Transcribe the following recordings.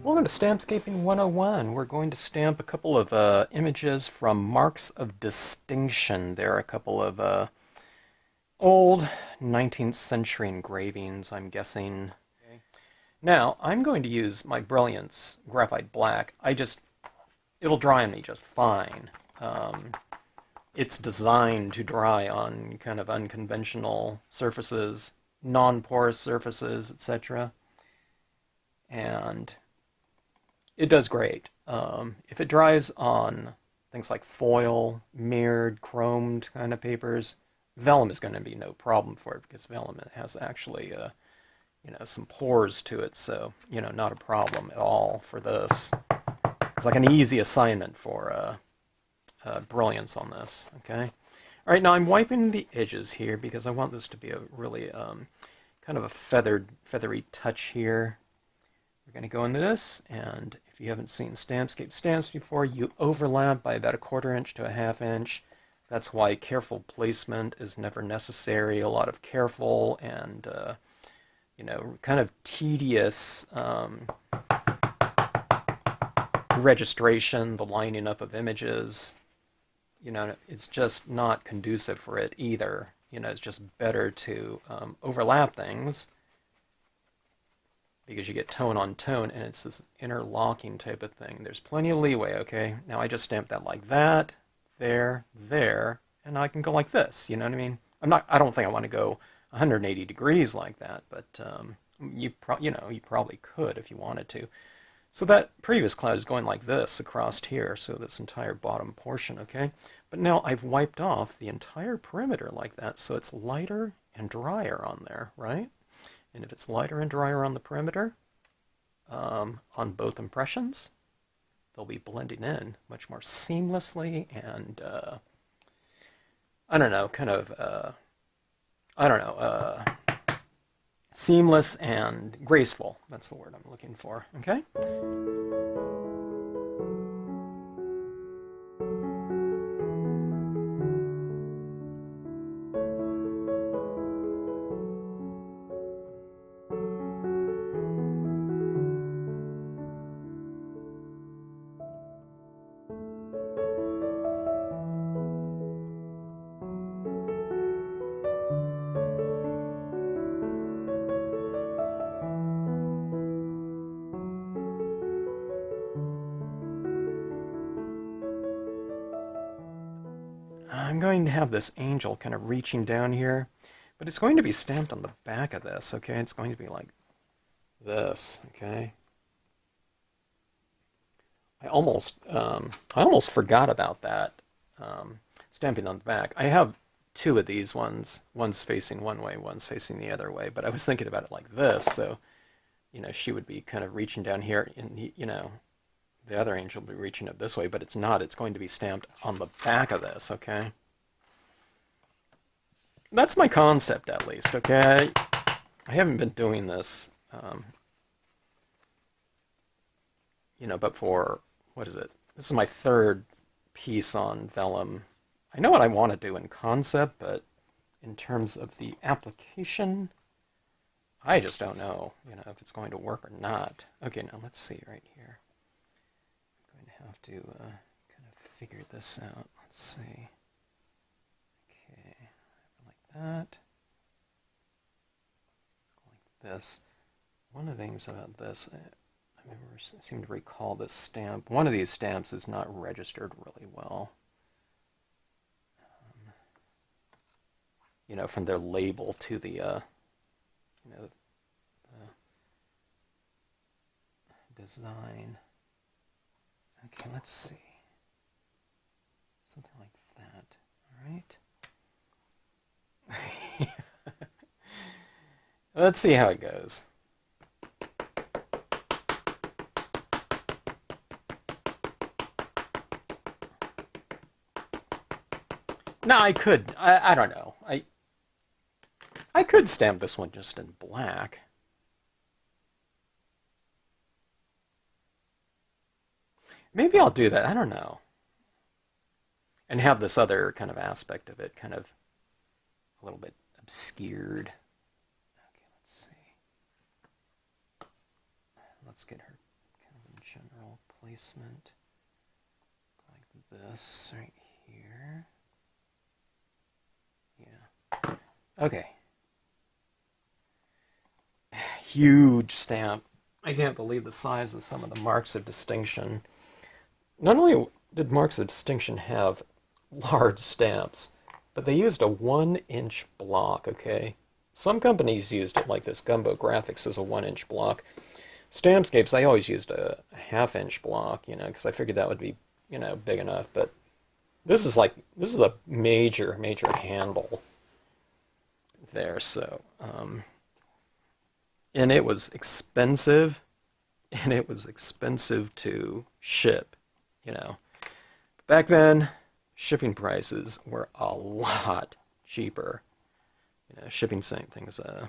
Welcome to Stampscaping 101. We're going to stamp a couple of images from Marks of Distinction. There are a couple of old 19th century engravings, I'm guessing. Okay. Now, I'm going to use my Brilliance Graphite Black. It'll dry on me just fine. It's designed to dry on kind of unconventional surfaces, non-porous surfaces, etc. And it does great. If it dries on things like foil, mirrored, chromed kind of papers, vellum is going to be no problem for it because vellum has actually, some pores to it, so not a problem at all for this. It's like an easy assignment for brilliance on this. Okay. All right. Now I'm wiping the edges here because I want this to be a really kind of a feathery touch here. We're going to go into this, and if you haven't seen Stampscape stamps before, you overlap by about 1/4 inch to 1/2 inch. That's why careful placement is never necessary. A lot of careful and, kind of tedious registration, the lining up of images, it's just not conducive for it either. It's just better to overlap things, because you get tone on tone, and it's this interlocking type of thing. There's plenty of leeway, okay? Now I just stamped that like that, there, and I can go like this, you know what I mean? I don't think I want to go 180 degrees like that, but you probably could if you wanted to. So that previous cloud is going like this across here, so this entire bottom portion, okay? But now I've wiped off the entire perimeter like that, so it's lighter and drier on there, right? And if it's lighter and drier on the perimeter, on both impressions, they'll be blending in much more seamlessly and, seamless and graceful. That's the word I'm looking for, okay? I'm going to have this angel kind of reaching down here, but it's going to be stamped on the back of this, okay? It's going to be like this, okay? I almost forgot about that, stamping on the back. I have two of these ones. One's facing one way, one's facing the other way, but I was thinking about it like this, so, she would be kind of reaching down here, and, the other angel will be reaching up this way, but it's not. It's going to be stamped on the back of this, okay? That's my concept, at least, okay? I haven't been doing this, but for, what is it? This is my third piece on vellum. I know what I want to do in concept, but in terms of the application, I just don't know, if it's going to work or not. Okay, now let's see right here. I'm going to have to kind of figure this out. Let's see. Okay, like that. Like this. One of the things about this, I seem to recall this stamp. One of these stamps is not registered really well. From their label to the, design. Okay, let's see. Something like that, all right? Let's see how it goes. Now I could, I don't know. I could stamp this one just in black. Maybe I'll do that. I don't know. And have this other kind of aspect of it kind of a little bit obscured. Okay, let's see. Let's get her kind of general placement like this right here. Yeah. Okay. Huge stamp. I can't believe the size of some of the marks of distinction. Not only did marks of distinction have large stamps, but they used a 1-inch block, okay? Some companies used it, like this Gumbo Graphics, as a 1-inch block. Stampscapes, I always used a half-inch block, you know, because I figured that would be, you know, big enough. But this is a major, major handle there, so, and it was expensive, and it was expensive to ship, you know. Back then, shipping prices were a lot cheaper. You know, shipping same things, I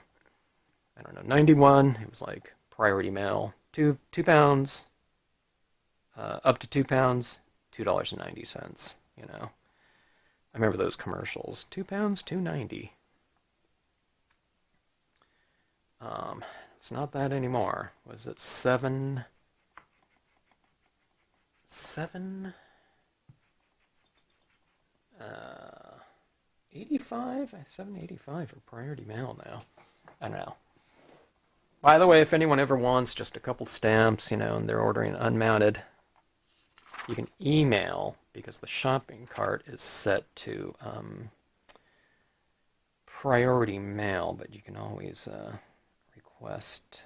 don't know, 91, it was like priority mail, 2 pounds, up to 2 pounds, $2.90, you know. I remember those commercials, 2 pounds, $2.90. It's not that anymore. Was it 7? 85? 7.85 for priority mail now. I don't know. By the way, if anyone ever wants just a couple stamps, you know, and they're ordering unmounted, you can email, because the shopping cart is set to priority mail, but you can always request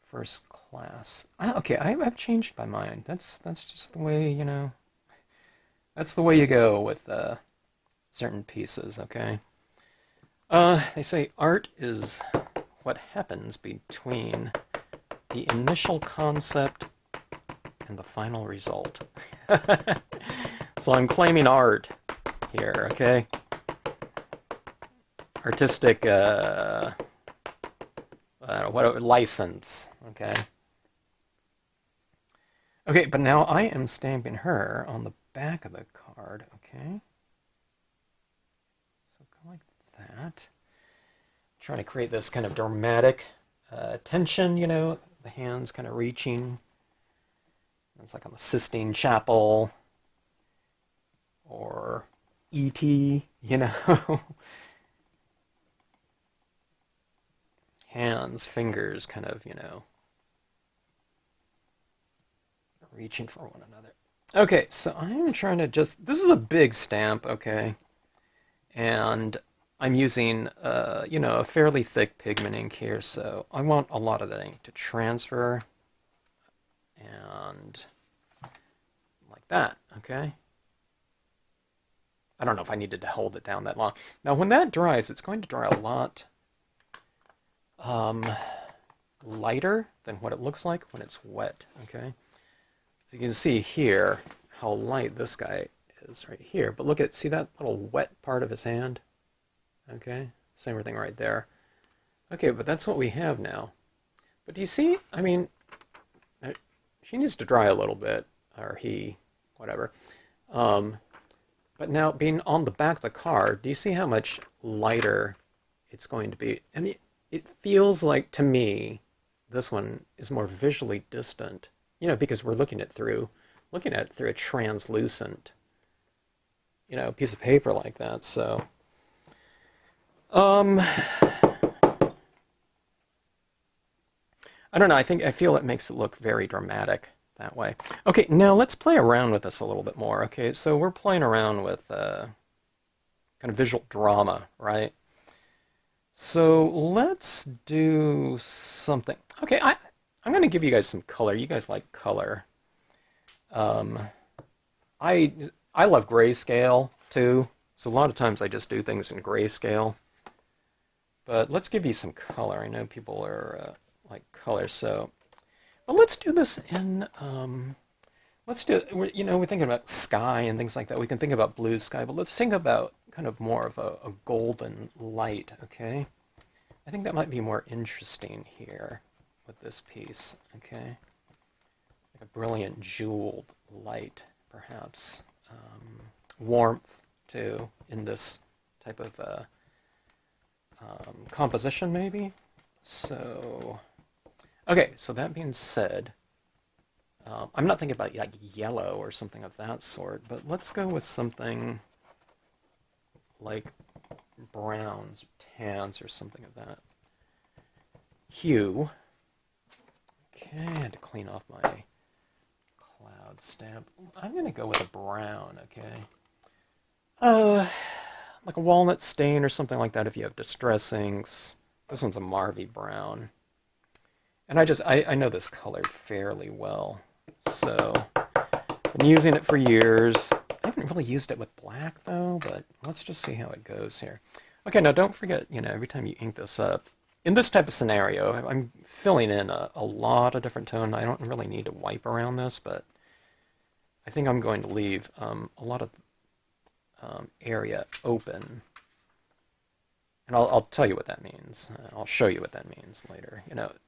first class. Okay, I've changed my mind. That's just the way, you know, that's the way you go with certain pieces, okay? They say art is what happens between the initial concept and the final result. So I'm claiming art here, okay? Artistic, what license, okay? Okay, but now I am stamping her on the back of the card, okay? So go like that. Trying to create this kind of dramatic tension, you know, the hands kind of reaching. It's like on the Sistine Chapel or E.T., you know. Hands, fingers kind of, you know, reaching for one another. Okay, so I'm trying to just, this is a big stamp, okay, and I'm using, you know, a fairly thick pigment ink here, so I want a lot of the ink to transfer, and like that, okay? I don't know if I needed to hold it down that long. Now, when that dries, it's going to dry a lot lighter than what it looks like when it's wet, okay? So you can see here how light this guy is right here, but look at, see that little wet part of his hand? Okay, same thing right there. Okay, but that's what we have now. But do you see, I mean, she needs to dry a little bit, or he, whatever. But now being on the back of the card, do you see how much lighter it's going to be? I mean, it feels like, to me, this one is more visually distant, you know, because we're looking at it through a translucent, you know, piece of paper like that. So, I don't know. I feel it makes it look very dramatic that way. Okay, now let's play around with this a little bit more. Okay, so we're playing around with kind of visual drama, right? So let's do something. Okay, I'm going to give you guys some color. You guys like color. I love grayscale too. So a lot of times I just do things in grayscale. But let's give you some color. I know people are like color, so well, let's do this in. Let's do. You know, we're thinking about sky and things like that. We can think about blue sky, but let's think about kind of more of a golden light. Okay, I think that might be more interesting here with this piece. Okay, like a brilliant jeweled light, perhaps warmth too in this type of composition, maybe. So Okay, so that being said, I'm not thinking about like yellow or something of that sort, but let's go with something like browns, tans, or something of that hue. Okay, I had to clean off my cloud stamp. I'm going to go with a brown, okay? Like a walnut stain or something like that if you have distress inks. This one's a Marvy brown. And I know this color fairly well. So, been using it for years. I haven't really used it with black though, but let's just see how it goes here. Okay, now don't forget, every time you ink this up, in this type of scenario, I'm filling in a lot of different tone. I don't really need to wipe around this, but I think I'm going to leave a lot of area open. And I'll tell you what that means. I'll show you what that means later.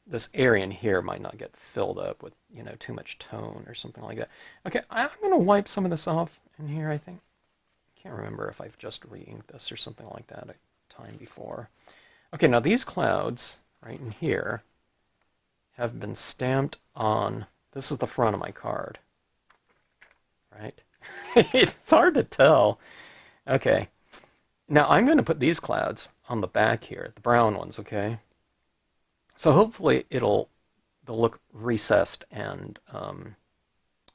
This area in here might not get filled up with, too much tone or something like that. Okay, I'm going to wipe some of this off in here, I think. I can't remember if I've just re-inked this or something like that a time before. Okay, now these clouds right in here have been stamped on, this is the front of my card, right? It's hard to tell. Okay, now I'm going to put these clouds on the back here, the brown ones, okay? So hopefully they'll look recessed and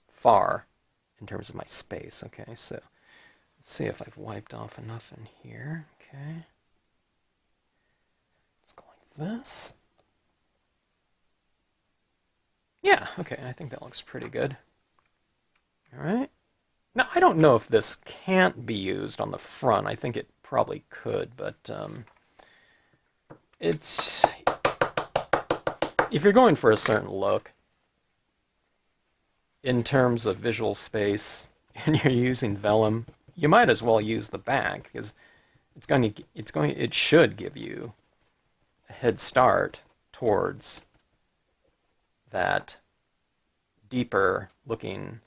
far in terms of my space, okay? So let's see if I've wiped off enough in here, okay? Let's go like this. Yeah, okay, I think that looks pretty good. All right. Now, I don't know if this can't be used on the front. I think it probably could, but it's... If you're going for a certain look, in terms of visual space, and you're using vellum, you might as well use the back, because it should give you a head start towards that deeper looking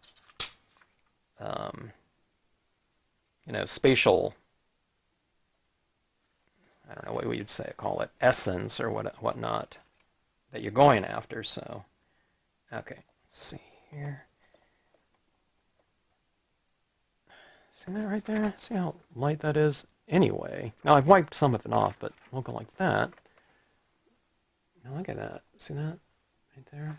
spatial, I don't know what you'd call it, essence or whatnot that you're going after. So, okay, let's see here. See that right there? See how light that is? Anyway, now I've wiped some of it off, but we'll go like that. Now look at that. See that right there?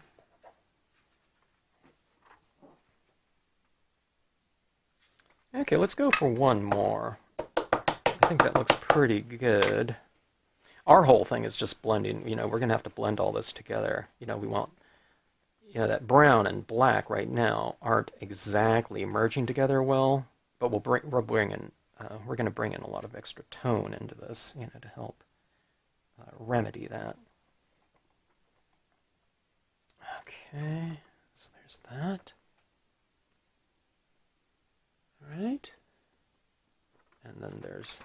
Okay, let's go for one more. I think that looks pretty good. Our whole thing is just blending. We're going to have to blend all this together. We want, that brown and black right now aren't exactly merging together well, but we're going to bring in a lot of extra tone into this, to help remedy that. Okay, so there's that. Right? And then there's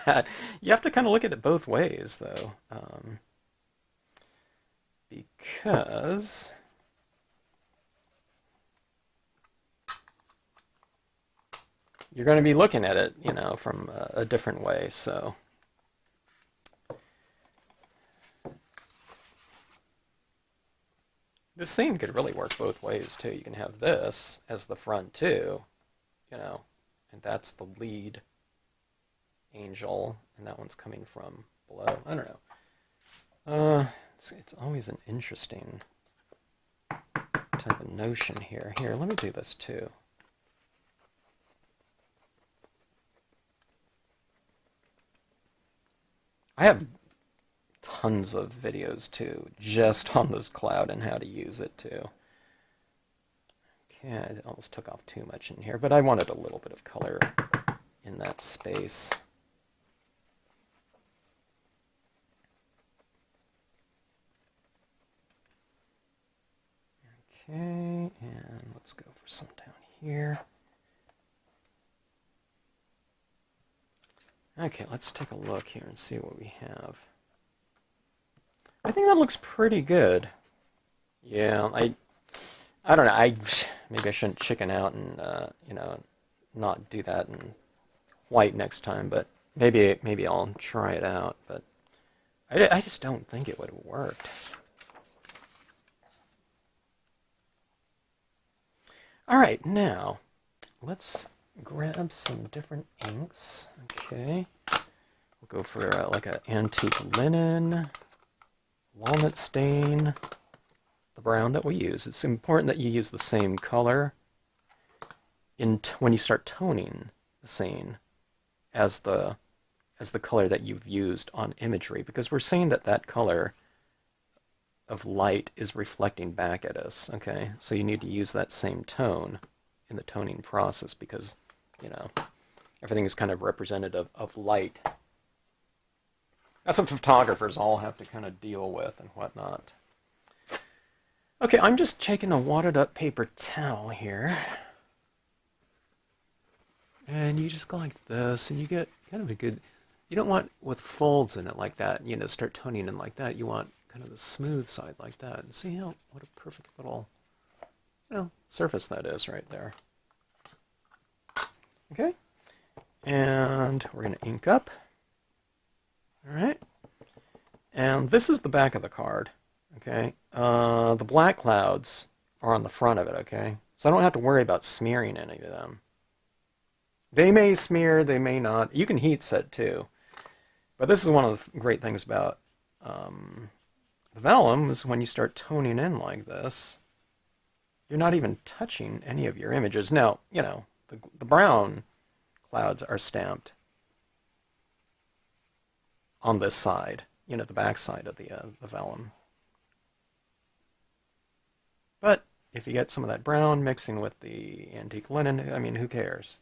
that. You have to kind of look at it both ways, though, because you're going to be looking at it, from a different way, so... This scene could really work both ways, too. You can have this as the front, too, and that's the lead angel, and that one's coming from below. I don't know. It's always an interesting type of notion here. Here, let me do this, too. I have tons of videos too, just on this cloud and how to use it too. Okay, I almost took off too much in here, but I wanted a little bit of color in that space. Okay, and let's go for some down here. Okay, let's take a look here and see what we have. I think that looks pretty good. Yeah, I don't know. Maybe I shouldn't chicken out and not do that in white next time. But maybe I'll try it out. But I just don't think it would have worked. All right, now let's grab some different inks. Okay, we'll go for like an antique linen, walnut stain, the brown that we use. It's important that you use the same color when you start toning the scene as the color that you've used on imagery, because we're saying that that color of light is reflecting back at us, okay? So you need to use that same tone in the toning process because, you know, everything is kind of representative of light. That's what photographers all have to kind of deal with and whatnot. Okay, I'm just taking a wadded up paper towel here. And you just go like this, and you get kind of a good... You don't want with folds in it like that, you know, start toning in like that. You want kind of the smooth side like that. And see how, what a perfect little, you know, surface that is right there. Okay. And we're going to ink up. All right. And this is the back of the card. Okay. The black clouds are on the front of it, okay? So I don't have to worry about smearing any of them. They may smear, they may not. You can heat set too. But this is one of the great things about the vellum is when you start toning in like this, you're not even touching any of your images. Now, you know, the brown clouds are stamped on this side, you know, the back side of the vellum. But if you get some of that brown mixing with the antique linen, I mean, who cares?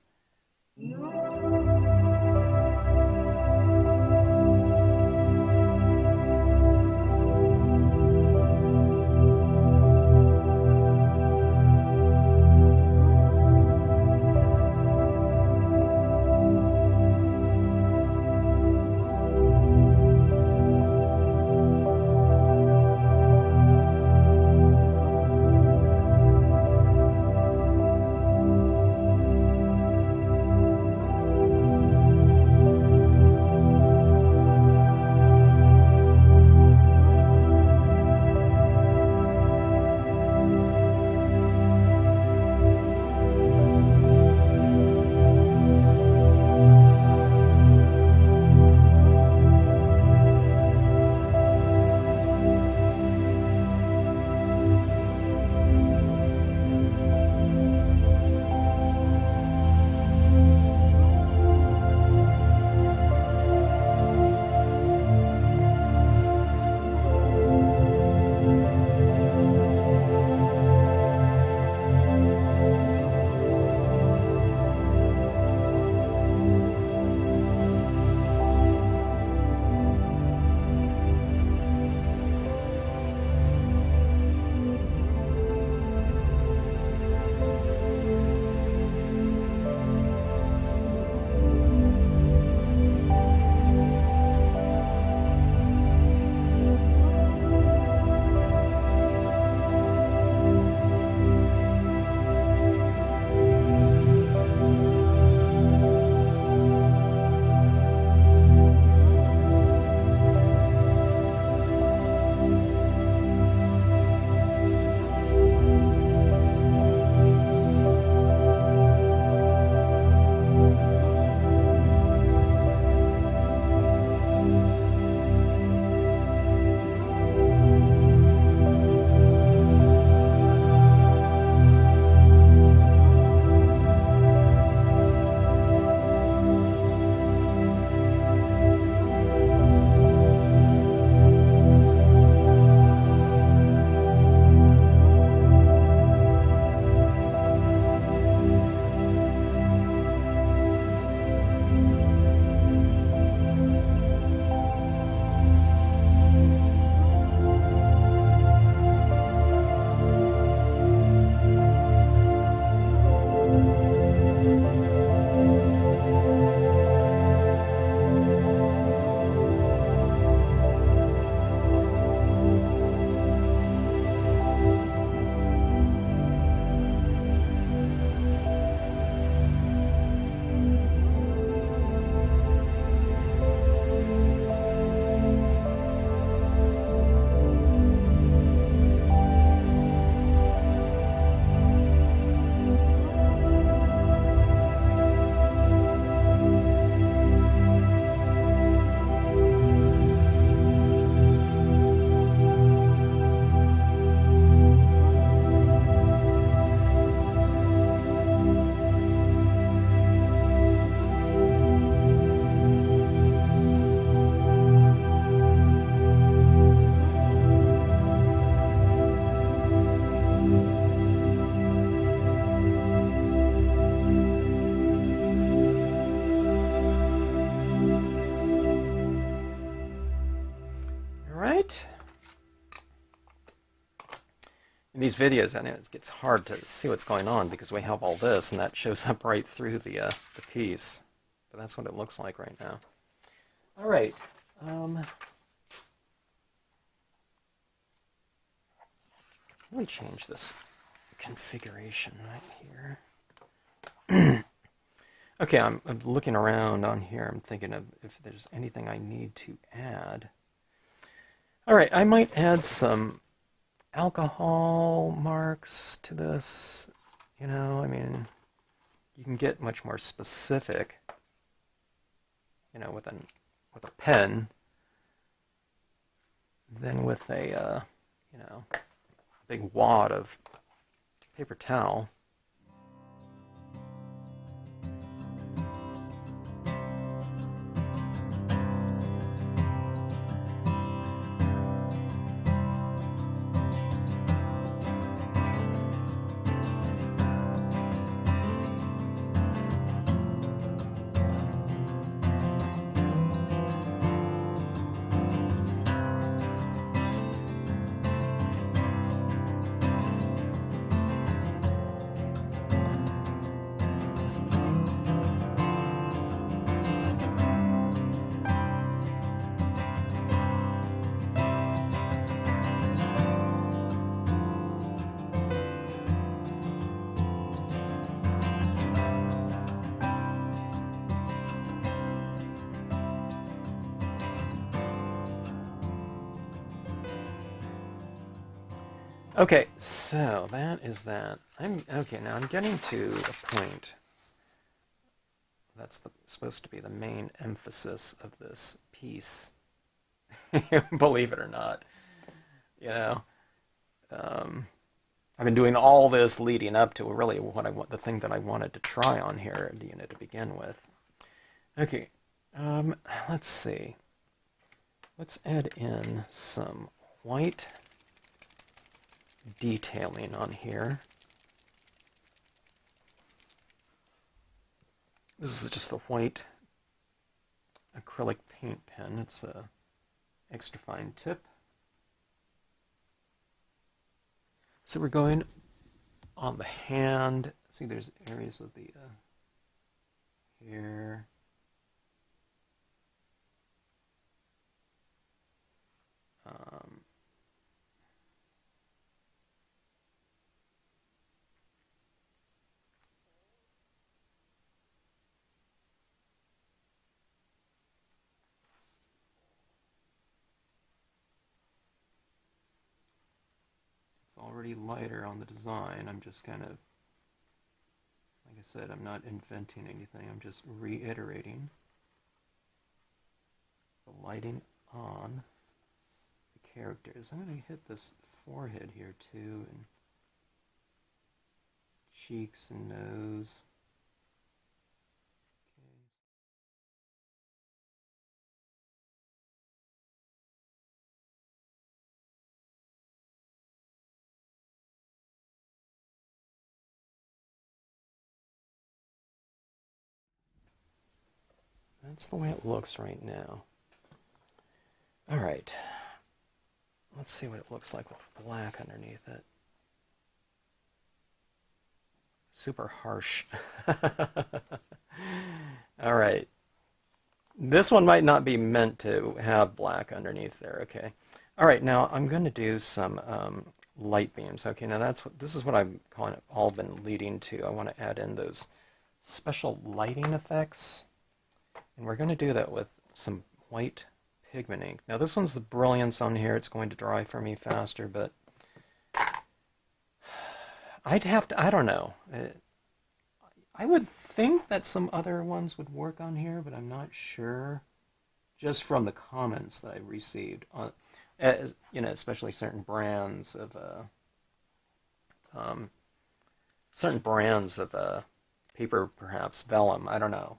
in these videos, I know it gets hard to see what's going on because we have all this, and that shows up right through the piece. But that's what it looks like right now. All right. I'm going to change this configuration right here. Okay, I'm looking around on here. I'm thinking of if there's anything I need to add. All right, I might add some alcohol marks to this. You know, I mean, you can get much more specific, you know, with a pen than with a, you know, big wad of paper towel. Okay, so that is that. Okay, now I'm getting to a point that's supposed to be the main emphasis of this piece. Believe it or not, you know. I've been doing all this leading up to really what I want, the thing that I wanted to try on here, you know, to begin with. Okay, let's see. Let's add in some white detailing on here. This is just a white acrylic paint pen. It's a extra fine tip. So we're going on the hand. See, there's areas of the hair. It's already lighter on the design. I'm just kind of, like I said, I'm not inventing anything. I'm just reiterating the lighting on the characters. I'm going to hit this forehead here too, and cheeks and nose. That's the way it looks right now. All right. Let's see what it looks like with black underneath it. Super harsh. All right. This one might not be meant to have black underneath there, okay. All right, now I'm going to do some light beams. Okay, now this is what I'm calling it, all been leading to. I want to add in those special lighting effects. And we're going to do that with some white pigment ink. Now this one's the Brilliance on here. It's going to dry for me faster, but I'd have to, I don't know. I would think that some other ones would work on here, but I'm not sure. Just from the comments that I've received, on, you know, especially certain brands of paper, perhaps vellum. I don't know.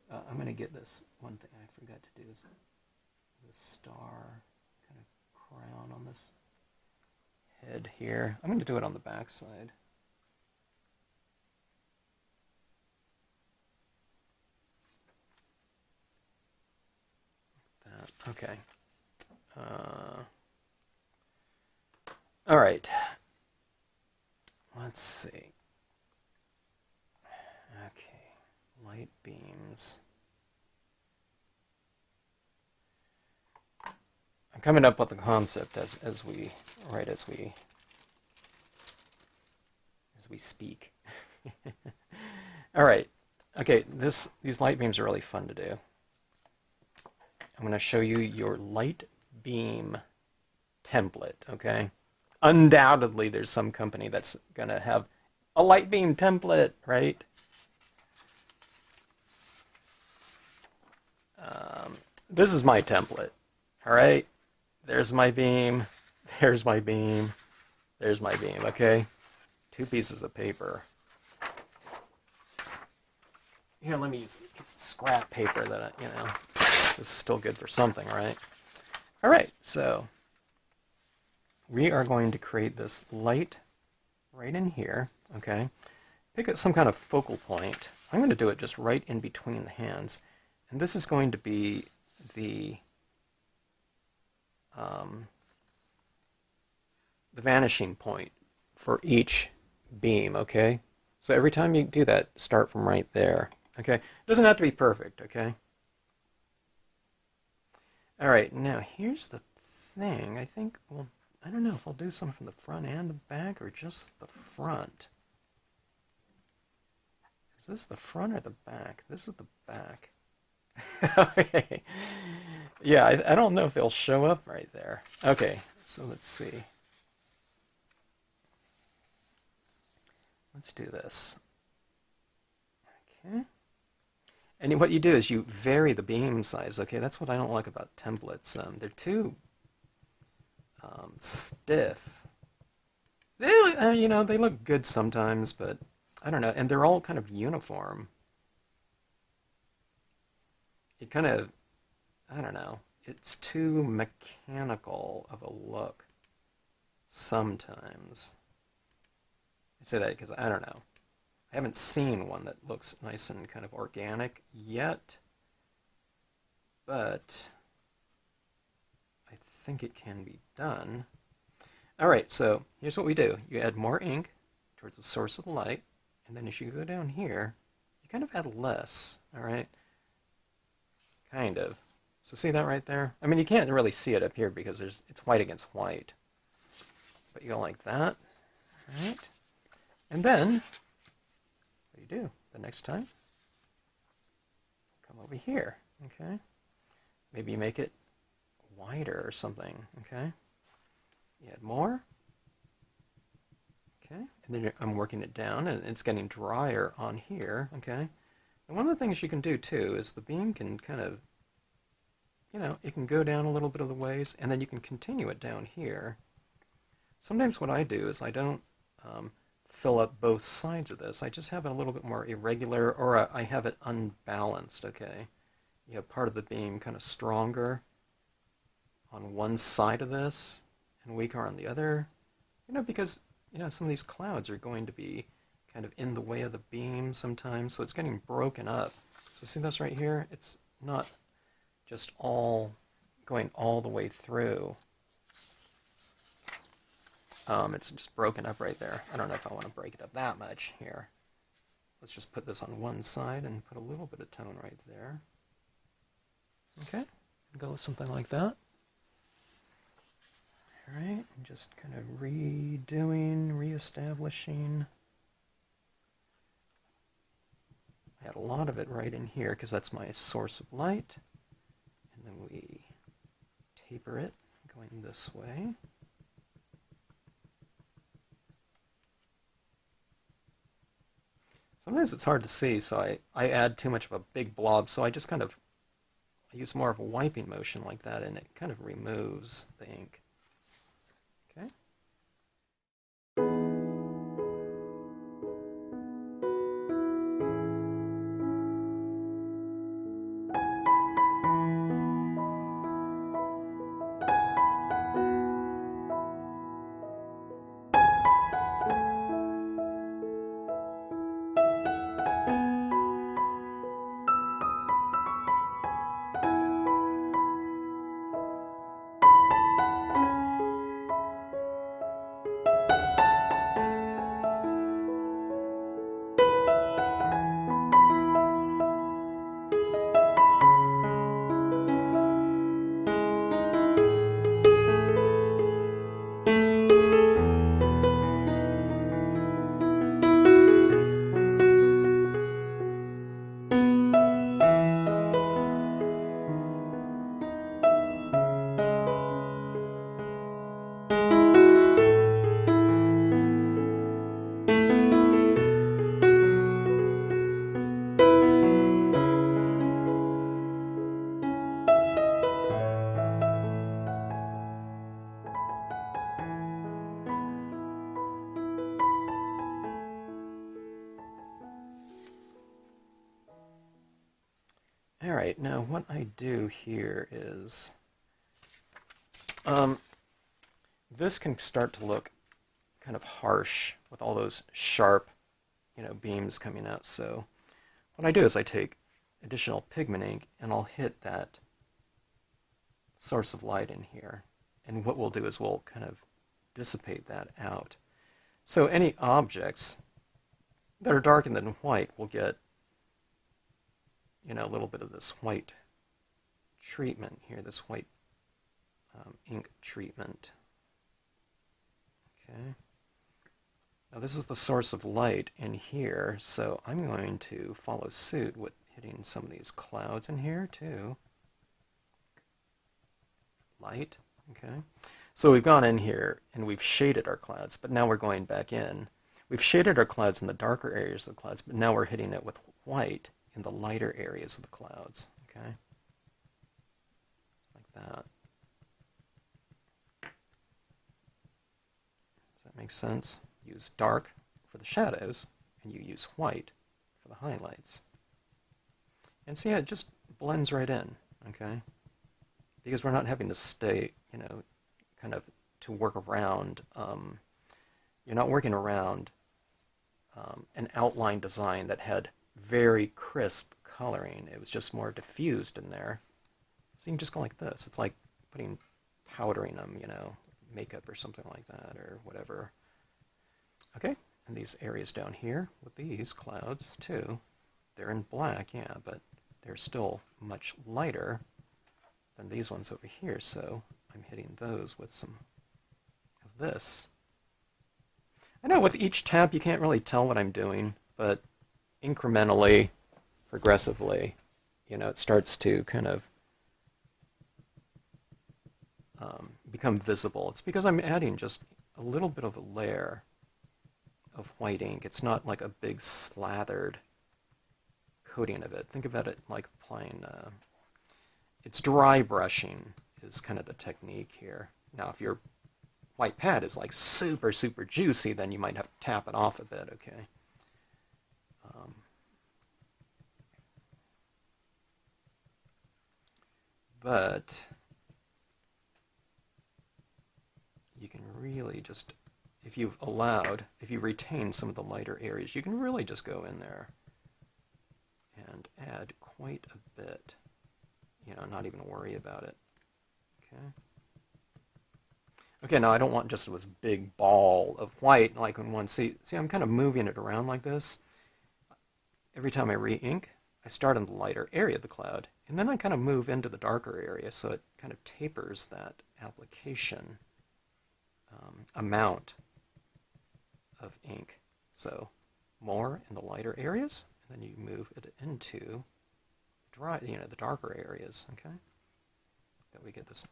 I'm going to get this one thing I forgot to do is the star kind of crown on this head here. I'm going to do it on the back side. Okay. All right. let's see. Okay, light beams. I'm coming up with the concept as we speak. All right. Okay, these light beams are really fun to do. I'm going to show you your light beam template, okay? Undoubtedly, there's some company that's going to have a light beam template, right? This is my template, all right? There's my beam, there's my beam, there's my beam, okay? 2 pieces of paper. Here, let me use scrap paper that, this is still good for something, right? All right, so we are going to create this light right in here, okay? Pick up some kind of focal point. I'm going to do it just right in between the hands. And this is going to be the vanishing point for each beam, okay? So every time you do that, start from right there, okay? It doesn't have to be perfect, okay? All right, now here's the thing. I think, well, I don't know if I'll do some from the front and the back or just the front. Is this the front or the back? This is the back. Okay. Yeah, I don't know if they'll show up right there. Okay, so let's see. Let's do this. Okay. And what you do is you vary the beam size. Okay, that's what I don't like about templates. They're too stiff. They, they look good sometimes, but I don't know. And they're all kind of uniform. It kind of, I don't know. It's too mechanical of a look sometimes. I say that because I don't know. I haven't seen one that looks nice and kind of organic yet, but I think it can be done. All right, so here's what we do. You add more ink towards the source of the light, and then as you go down here, you kind of add less, all right? Kind of. So see that right there? I mean, you can't really see it up here because it's white against white. But you go like that, all right? And then, what do you do the next time? Come over here, okay? Maybe you make it wider or something, okay? You add more, okay? And then I'm working it down, and it's getting drier on here, okay? And one of the things you can do, too, is the beam can kind of, it can go down a little bit of the ways, and then you can continue it down here. Sometimes what I do is I don't fill up both sides of this. I just have it a little bit more irregular, or I have it unbalanced, okay? You have part of the beam kind of stronger on one side of this and weaker on the other, because, some of these clouds are going to be kind of in the way of the beam sometimes, so it's getting broken up. So see this right here? It's not just all going all the way through. It's just broken up right there. I don't know if I want to break it up that much here. Let's just put this on one side and put a little bit of tone right there. Okay, go with something like that. All right, and just kind of reestablishing. I had a lot of it right in here because that's my source of light. And then we taper it going this way. Sometimes it's hard to see, so I add too much of a big blob, so I just kind of use more of a wiping motion like that, and it kind of removes the ink. Okay. All right, now what I do here is, this can start to look kind of harsh with all those sharp, beams coming out. So what I do is I take additional pigment ink and I'll hit that source of light in here. And what we'll do is we'll kind of dissipate that out. So any objects that are darker than white will get, a little bit of this white treatment here, this white ink treatment. Okay. Now this is the source of light in here, so I'm going to follow suit with hitting some of these clouds in here too. Light, okay. So we've gone in here and we've shaded our clouds, but now we're going back in. We've shaded our clouds in the darker areas of the clouds, but now we're hitting it with white in the lighter areas of the clouds, okay? Like that. Does that make sense? Use dark for the shadows, and you use white for the highlights. And see, it just blends right in, okay? Because we're not having to stay, kind of to work around, you're not working around an outline design that had very crisp coloring. It was just more diffused in there. So you can just go like this. It's like putting powdering them, makeup or something like that or whatever. Okay, and these areas down here with these clouds too, they're in black, yeah, but they're still much lighter than these ones over here, so I'm hitting those with some of this. I know with each tap you can't really tell what I'm doing, but incrementally, progressively, it starts to kind of become visible. It's because I'm adding just a little bit of a layer of white ink. It's not like a big slathered coating of it. Think about it like applying, it's dry brushing is kind of the technique here. Now if your white pad is like super, super juicy, then you might have to tap it off a bit, okay? But you can really just, if you retain some of the lighter areas, you can really just go in there and add quite a bit, not even worry about it, okay? Okay, now I don't want just this big ball of white like in one. See, I'm kind of moving it around like this. Every time I re-ink, I start in the lighter area of the cloud, and then I kind of move into the darker area, so it kind of tapers that application amount of ink. So more in the lighter areas, and then you move it into the darker areas, okay? That we get this,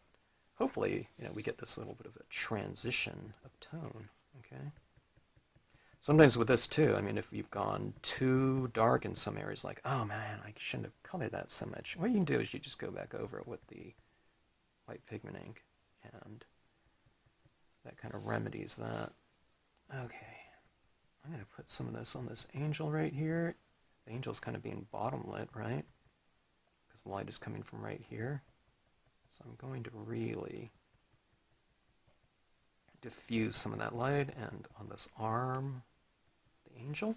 hopefully, we get this little bit of a transition of tone, okay? Sometimes with this too, I mean, if you've gone too dark in some areas, like, oh man, I shouldn't have colored that so much, what you can do is you just go back over it with the white pigment ink, and that kind of remedies that. Okay, I'm going to put some of this on this angel right here. The angel's kind of being bottom lit, right? Because the light is coming from right here. So I'm going to really diffuse some of that light, and on this arm, the angel,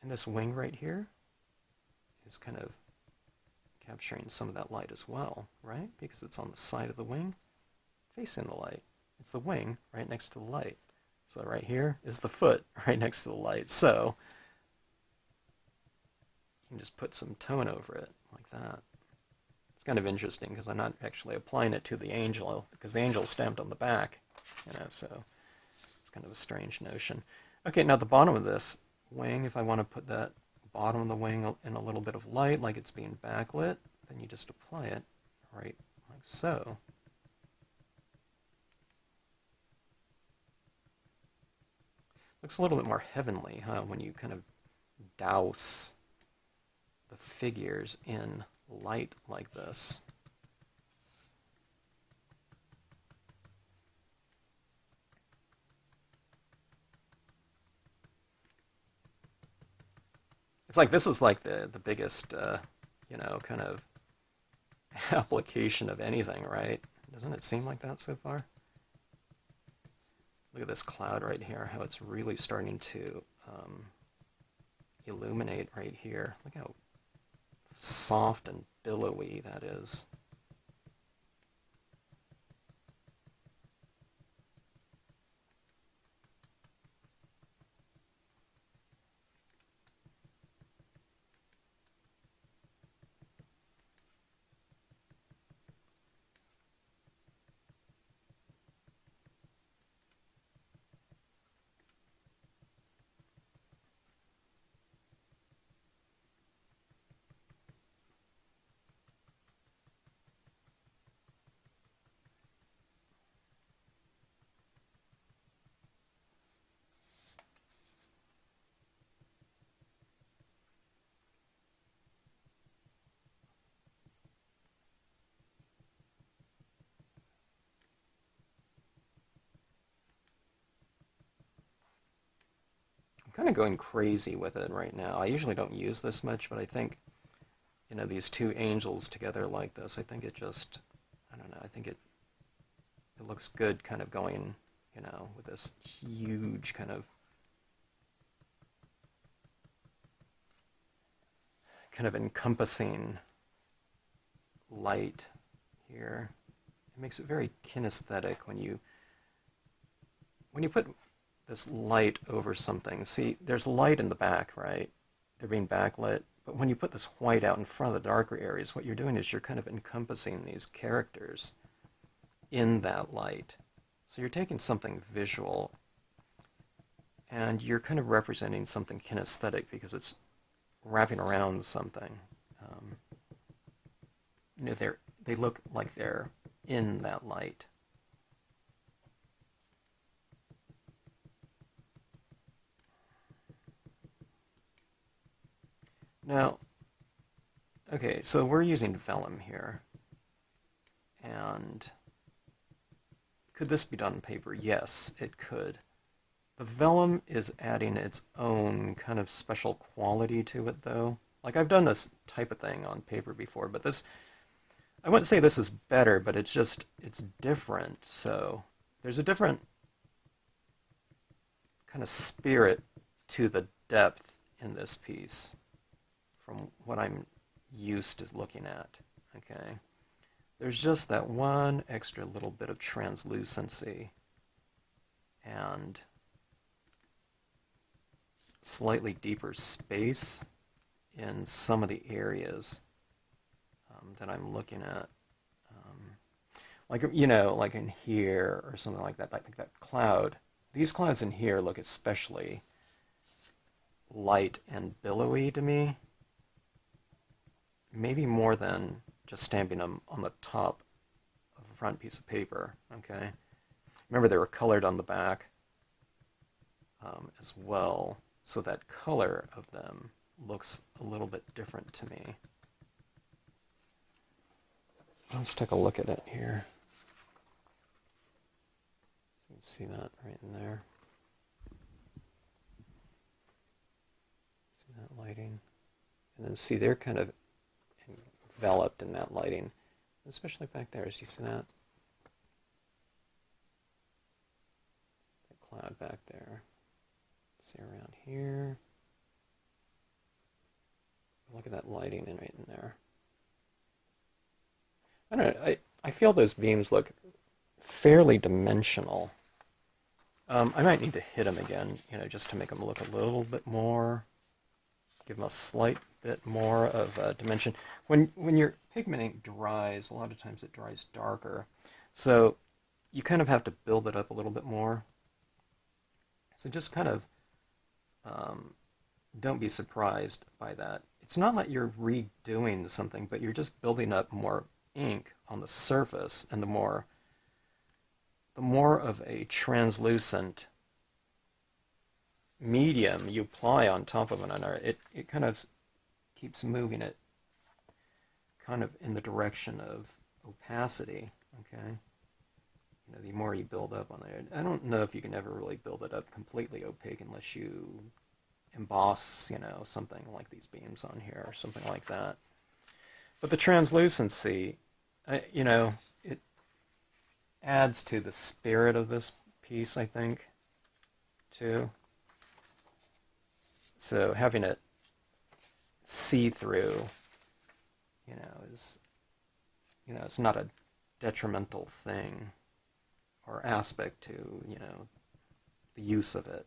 and this wing right here is kind of capturing some of that light as well, right? Because it's on the side of the wing, facing the light. It's the wing right next to the light. So right here is the foot right next to the light. So you can just put some tone over it like that. It's kind of interesting because I'm not actually applying it to the angel because the angel is stamped on the back, so it's kind of a strange notion. Okay, now the bottom of this wing, if I want to put that bottom of the wing in a little bit of light like it's being backlit, then you just apply it right like so. Looks a little bit more heavenly, huh, when you kind of douse the figures in light like this. It's like this is like the biggest, kind of application of anything, right? Doesn't it seem like that so far? Look at this cloud right here, how it's really starting to illuminate right here. Look how soft and billowy that is. Kind of going crazy with it right now. I usually don't use this much, but I think, these two angels together like this, I think it just, I don't know, I think it looks good kind of going, with this huge kind of encompassing light here. It makes it very kinesthetic when you put this light over something. See, there's light in the back, right? They're being backlit. But when you put this white out in front of the darker areas, what you're doing is you're kind of encompassing these characters in that light. So you're taking something visual and you're kind of representing something kinesthetic because it's wrapping around something. They look like they're in that light. Now, okay, so we're using vellum here. And could this be done on paper? Yes, it could. The vellum is adding its own kind of special quality to it, though. Like, I've done this type of thing on paper before, but this, I wouldn't say this is better, but it's different. So there's a different kind of spirit to the depth in this piece from what I'm used to looking at, okay? There's just that one extra little bit of translucency and slightly deeper space in some of the areas that I'm looking at. Like in here or something like that, like that cloud. These clouds in here look especially light and billowy to me. Maybe more than just stamping them on the top of a front piece of paper, okay? Remember, they were colored on the back as well, so that color of them looks a little bit different to me. Let's take a look at it here. So you can see that right in there. See that lighting? And then see, they're kind of enveloped in that lighting, especially back there. As you see that cloud back there. See around here. Look at that lighting right in there. I don't know. I feel those beams look fairly dimensional. I might need to hit them again, just to make them look a little bit more. Give them a slight bit more of dimension. When your pigmenting dries, a lot of times it dries darker. So you kind of have to build it up a little bit more. So just kind of don't be surprised by that. It's not like you're redoing something, but you're just building up more ink on the surface, and the more of a translucent medium you apply on top of another, it kind of keeps moving it kind of in the direction of opacity, okay? The more you build up on it. I don't know if you can ever really build it up completely opaque unless you emboss, something like these beams on here or something like that. But the translucency you know, it adds to the spirit of this piece, I think, too. So having it see-through, is, it's not a detrimental thing or aspect to, the use of it.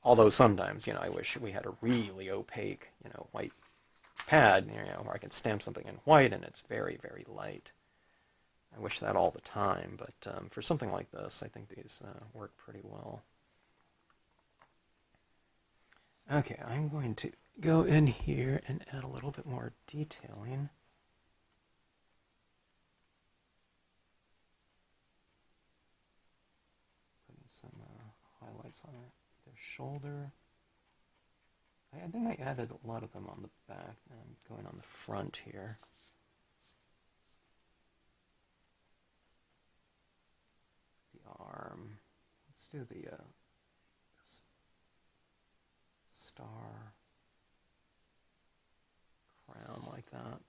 Although sometimes, I wish we had a really opaque, white pad, where I can stamp something in white and it's very, very light. I wish that all the time, but for something like this, I think these work pretty well. Okay, I'm going to go in here and add a little bit more detailing. Putting some highlights on their shoulder. I think I added a lot of them on the back. I'm going on the front here. The arm. Let's do the this star crown like that.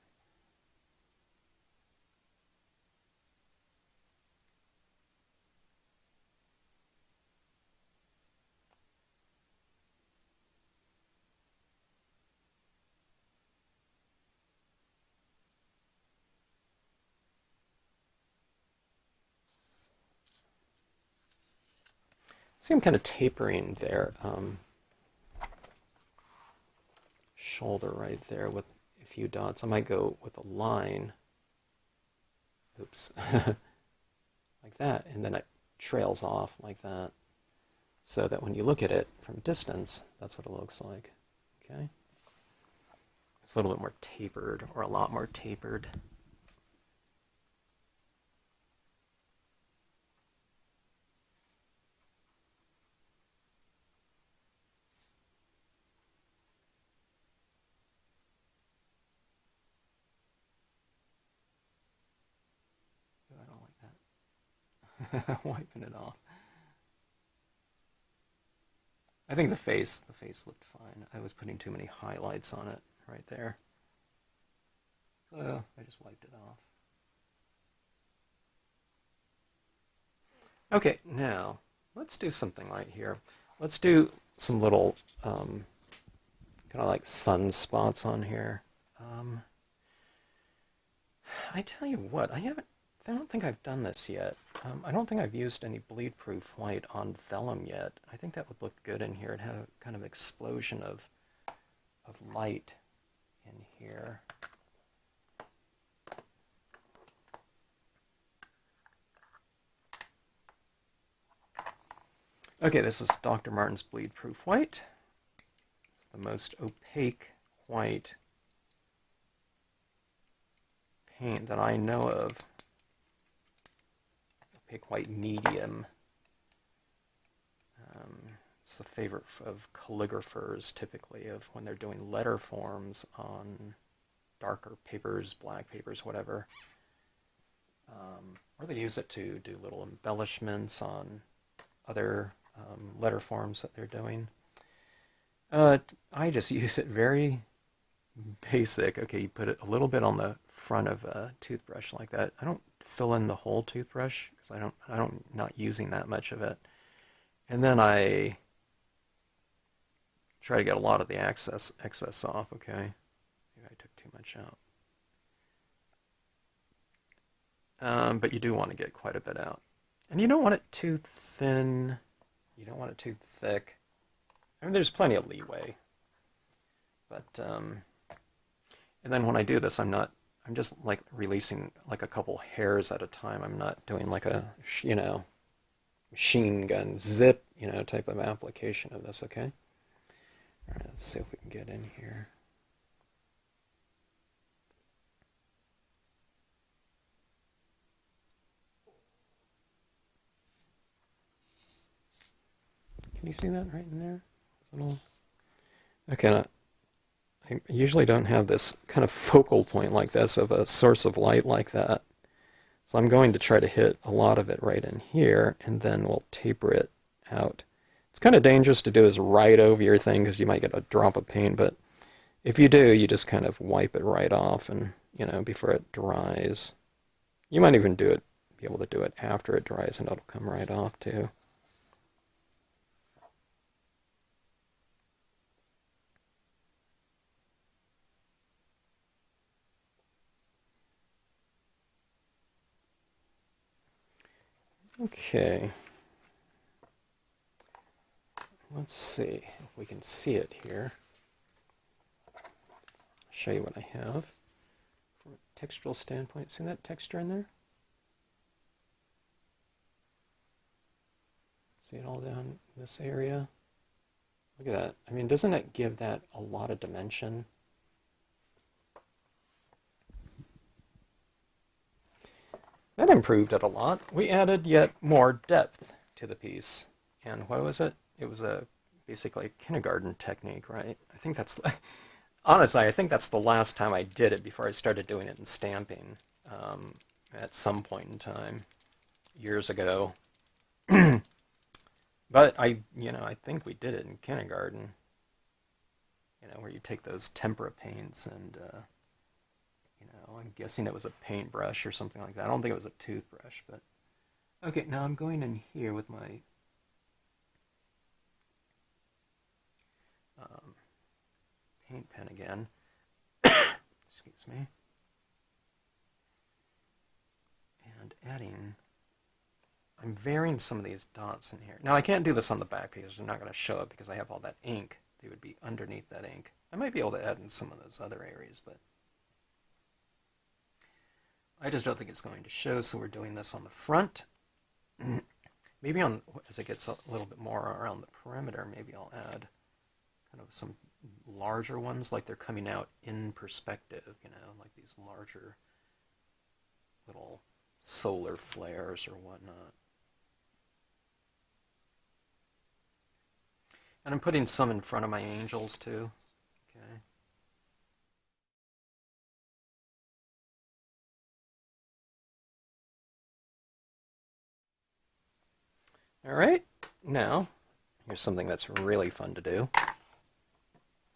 See, I'm kind of tapering their shoulder right there with a few dots. I might go with a line, oops, like that, and then it trails off like that, so that when you look at it from a distance, that's what it looks like. Okay, it's a little bit more tapered, or a lot more tapered. Wiping it off. I think the face looked fine. I was putting too many highlights on it right there. So I just wiped it off. Okay, now let's do something right here. Let's do some little kind of like sunspots on here. I tell you what, I don't think I've done this yet. I don't think I've used any bleed-proof white on vellum yet. I think that would look good in here. It'd have a kind of explosion of light in here. Okay, this is Dr. Martin's bleed-proof white. It's the most opaque white paint that I know of. Opaque white medium. It's the favorite of calligraphers, typically, of when they're doing letter forms on darker papers, black papers, whatever. Or they use it to do little embellishments on other letter forms that they're doing. I just use it very basic. Okay, you put it a little bit on the front of a toothbrush like that. I don't fill in the whole toothbrush because I'm not using that much of it. And then I try to get a lot of the excess off. Okay, maybe I took too much out. But you do want to get quite a bit out, and you don't want it too thin. You don't want it too thick. I mean, there's plenty of leeway, but and then when I do this, I'm just like releasing like a couple hairs at a time. I'm not doing like a, machine gun zip, type of application of this, okay? All right, let's see if we can get in here. Can you see that right in there? Okay, now, I usually don't have this kind of focal point like this of a source of light like that. So I'm going to try to hit a lot of it right in here, and then we'll taper it out. It's kind of dangerous to do this right over your thing because you might get a drop of paint, but if you do, you just kind of wipe it right off and you know, before it dries. You might even be able to do it after it dries, and it'll come right off too. Okay. Let's see if we can see it here. I'll show you what I have from a textural standpoint. See that texture in there? See it all down this area? Look at that. I mean, doesn't it give that a lot of dimension? That improved it a lot. We added yet more depth to the piece. And what was it? It was basically a kindergarten technique, right? I think that's, honestly, I think that's the last time I did it before I started doing it in stamping at some point in time, years ago. But I think we did it in kindergarten, where you take those tempera paints and, I'm guessing it was a paintbrush or something like that. I don't think it was a toothbrush, but okay, now I'm going in here with my paint pen again. Excuse me. And I'm varying some of these dots in here. Now I can't do this on the back pages. They're not going to show up because I have all that ink. They would be underneath that ink. I might be able to add in some of those other areas, but I just don't think it's going to show, so we're doing this on the front. Maybe as it gets a little bit more around the perimeter, maybe I'll add kind of some larger ones, like they're coming out in perspective, like these larger little solar flares or whatnot. And I'm putting some in front of my angels too. Okay. All right, now here's something that's really fun to do.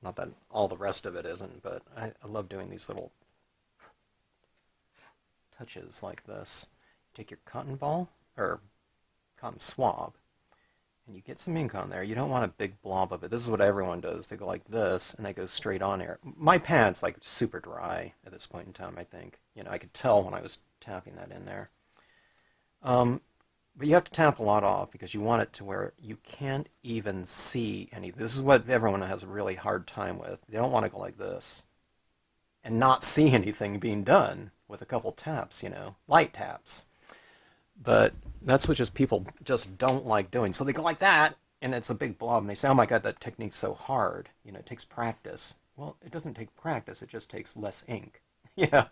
Not that all the rest of it isn't, but I love doing these little touches like this. Take your cotton ball, or cotton swab, and you get some ink on there. You don't want a big blob of it. This is what everyone does. They go like this, and they go straight on here. My pad's like super dry at this point in time, I think. I could tell when I was tapping that in there. But you have to tap a lot off because you want it to where you can't even see any. This is what everyone has a really hard time with. They don't want to go like this and not see anything being done with a couple taps, light taps. But that's what people just don't like doing. So they go like that, and it's a big blob, and they say, oh my God, that technique's so hard. It takes practice. Well, it doesn't take practice. It just takes less ink. Yeah.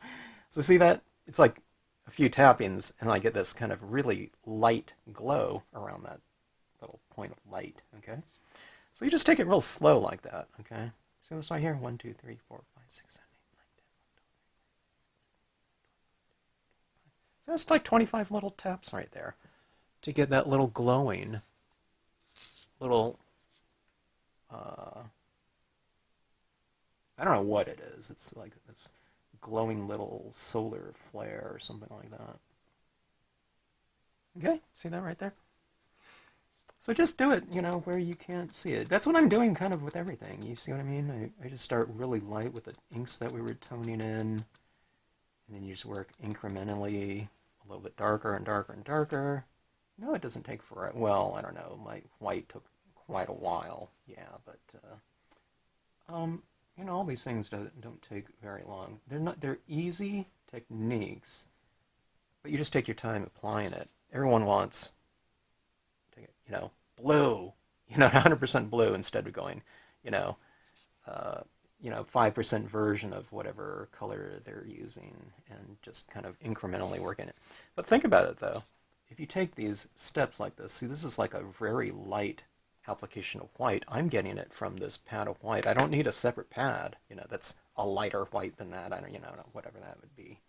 So see that? It's like a few tappings, and I get this kind of really light glow around that little point of light, okay? So you just take it real slow like that, okay? See this right here? 1, 2, 3, 4, 5, 6, 7, 8, 9, 10. So that's like 25 little taps right there to get that little glowing little, I don't know what it is. It's like this glowing little solar flare or something like that. Okay, see that right there? So just do it, where you can't see it. That's what I'm doing kind of with everything. You see what I mean? I just start really light with the inks that we were toning in, and then you just work incrementally a little bit darker and darker and darker. No, it doesn't take forever. Well, I don't know. My white took quite a while, yeah, but all these things don't take very long. They're easy techniques, but you just take your time applying it. Everyone wants, blue, 100% blue instead of going, 5% version of whatever color they're using and just kind of incrementally working it. But think about it though. If you take these steps like this, see, this is like a very light application of white. I'm getting it from this pad of white. I don't need a separate pad, that's a lighter white than that. I don't, whatever that would be,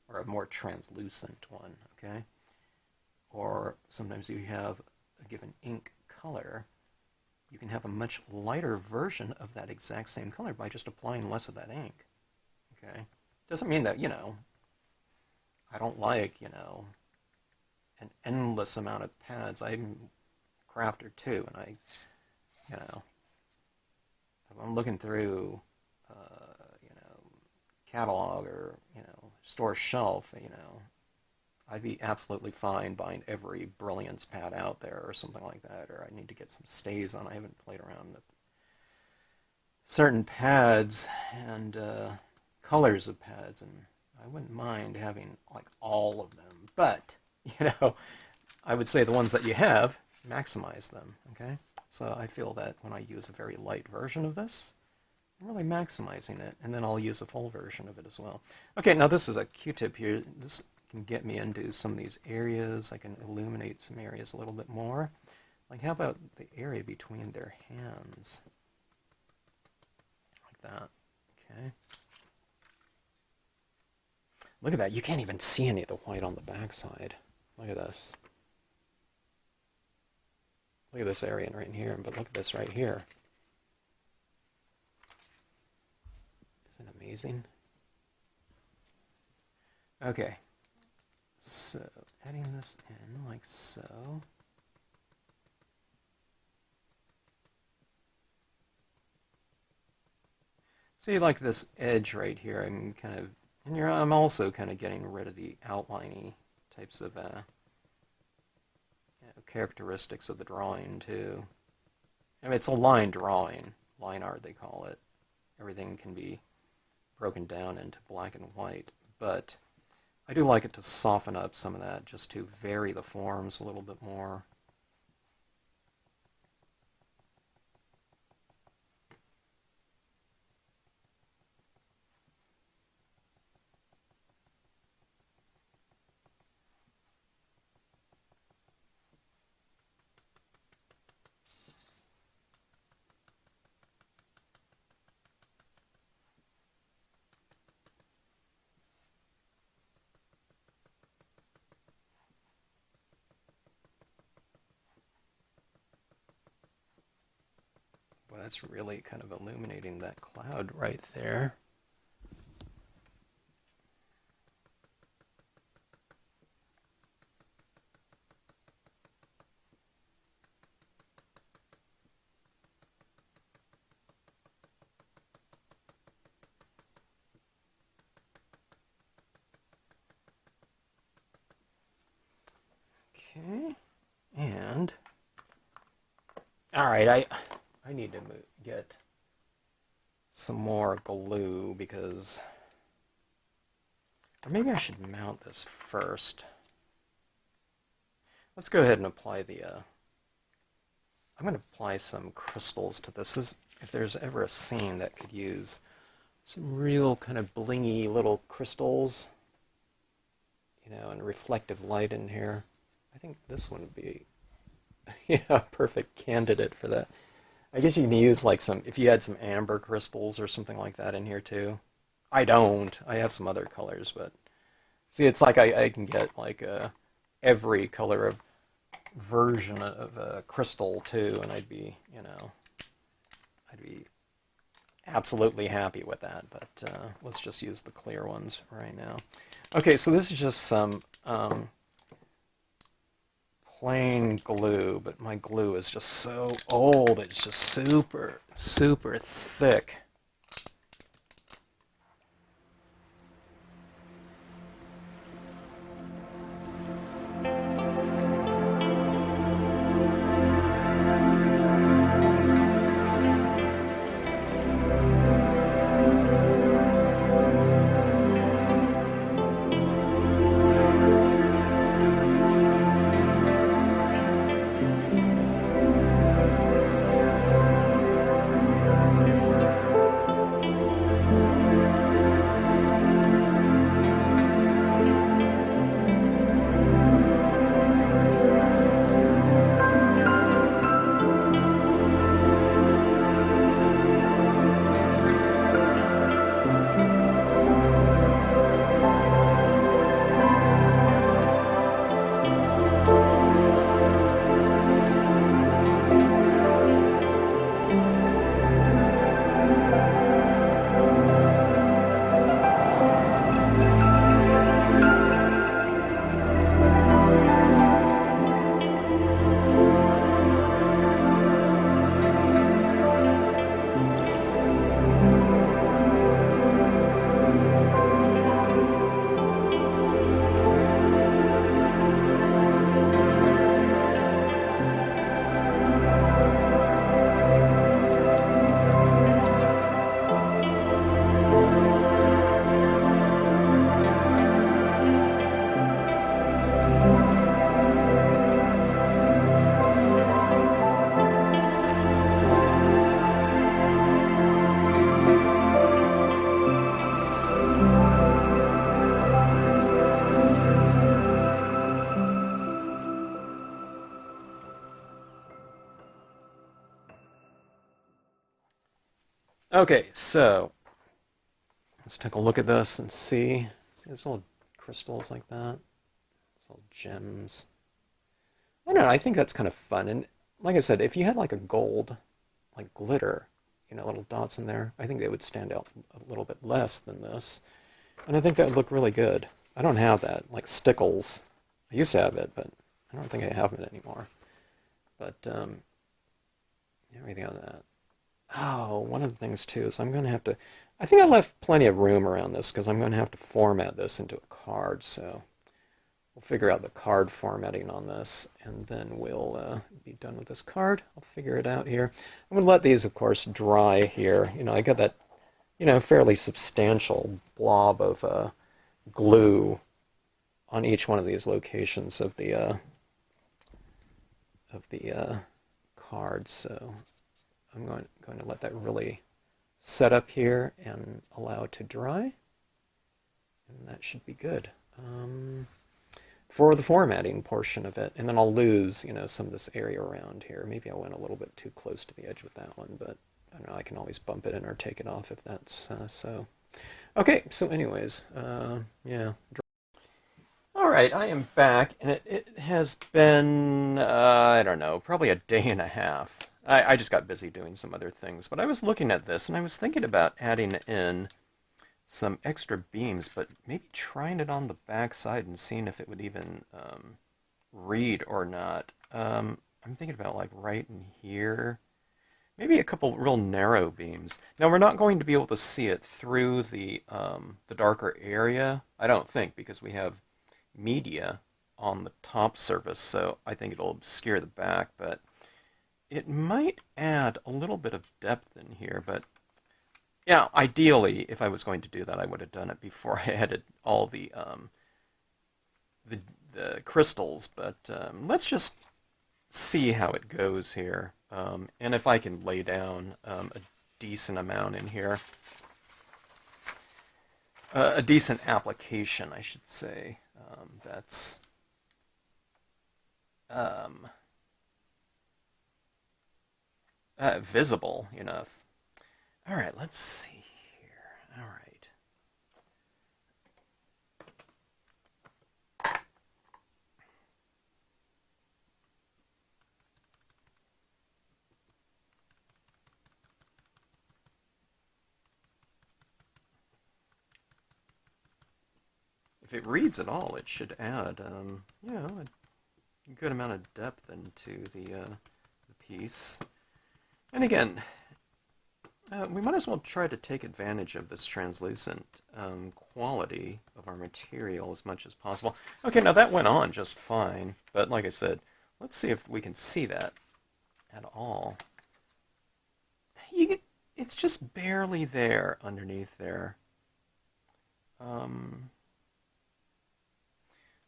or a more translucent one, okay? Or sometimes you have a given ink color, you can have a much lighter version of that exact same color by just applying less of that ink, okay? Doesn't mean that, I don't like, an endless amount of pads. I'm a crafter too, and if I'm looking through, catalog or, store shelf, I'd be absolutely fine buying every Brilliance pad out there or something like that, or I need to get some stays on. I haven't played around with certain pads and colors of pads, and I wouldn't mind having like all of them, but I would say the ones that you have, maximize them, okay? So I feel that when I use a very light version of this, I'm really maximizing it, and then I'll use a full version of it as well. Okay, now this is a Q-tip here. This can get me into some of these areas. I can illuminate some areas a little bit more. Like, how about the area between their hands? Like that, okay? Look at that. You can't even see any of the white on the backside. Look at this. Look at this area right here, but look at this right here. Isn't it amazing? Okay. So, adding this in like so. See, like this edge right here, I'm also kind of getting rid of the outliney types of characteristics of the drawing too. I mean, it's a line drawing, line art they call it. Everything can be broken down into black and white, but I do like it to soften up some of that, just to vary the forms a little bit more. Well, that's really kind of illuminating that cloud right there. Okay, and all right, I need to get some more glue because, or maybe I should mount this first. Let's go ahead and apply the, I'm going to apply some crystals to this. If there's ever a scene that could use some real kind of blingy little crystals, and reflective light in here, I think this one would be a perfect candidate for that. I guess you can use like if you had some amber crystals or something like that in here too. I don't. I have some other colors, but see, it's like I can get like every color of version of a crystal too, and I'd be absolutely happy with that. But let's just use the clear ones right now. Okay, so this is just some plain glue, but my glue is just so old, it's just super, super thick. Okay, so let's take a look at this and see. See these little crystals like that? These little gems. I don't know, I think that's kind of fun. And like I said, if you had like a gold, like glitter, little dots in there, I think they would stand out a little bit less than this. And I think that would look really good. I don't have that, like stickles. I used to have it, but I don't think I have it anymore. But everything on that. Oh, one of the things too is I'm going to have to. I think I left plenty of room around this because I'm going to have to format this into a card. So we'll figure out the card formatting on this, and then we'll be done with this card. I'll figure it out here. I'm going to let these, of course, dry here. I got that, fairly substantial blob of glue on each one of these locations of the cards. So I'm going to let that really set up here and allow it to dry, and that should be good for the formatting portion of it. And then I'll lose, some of this area around here. Maybe I went a little bit too close to the edge with that one, but I don't know. I can always bump it in or take it off if that's so. Okay, so anyways, yeah. All right, I am back, and it has been, I don't know, probably a day and a half. I just got busy doing some other things, but I was looking at this, and I was thinking about adding in some extra beams, but maybe trying it on the back side and seeing if it would even read or not. I'm thinking about like right in here. Maybe a couple real narrow beams. Now we're not going to be able to see it through the darker area, I don't think, because we have media on the top surface, so I think it'll obscure the back, but it might add a little bit of depth in here. But yeah, ideally, if I was going to do that, I would have done it before I added all the crystals. But let's just see how it goes here, and if I can lay down a decent amount in here, a decent application, I should say. That's visible enough. All right, let's see here. All right. If it reads at all, it should add, a good amount of depth into the piece. And again, we might as well try to take advantage of this translucent quality of our material as much as possible. Okay, now that went on just fine, but like I said, let's see if we can see that at all. It's just barely there underneath there.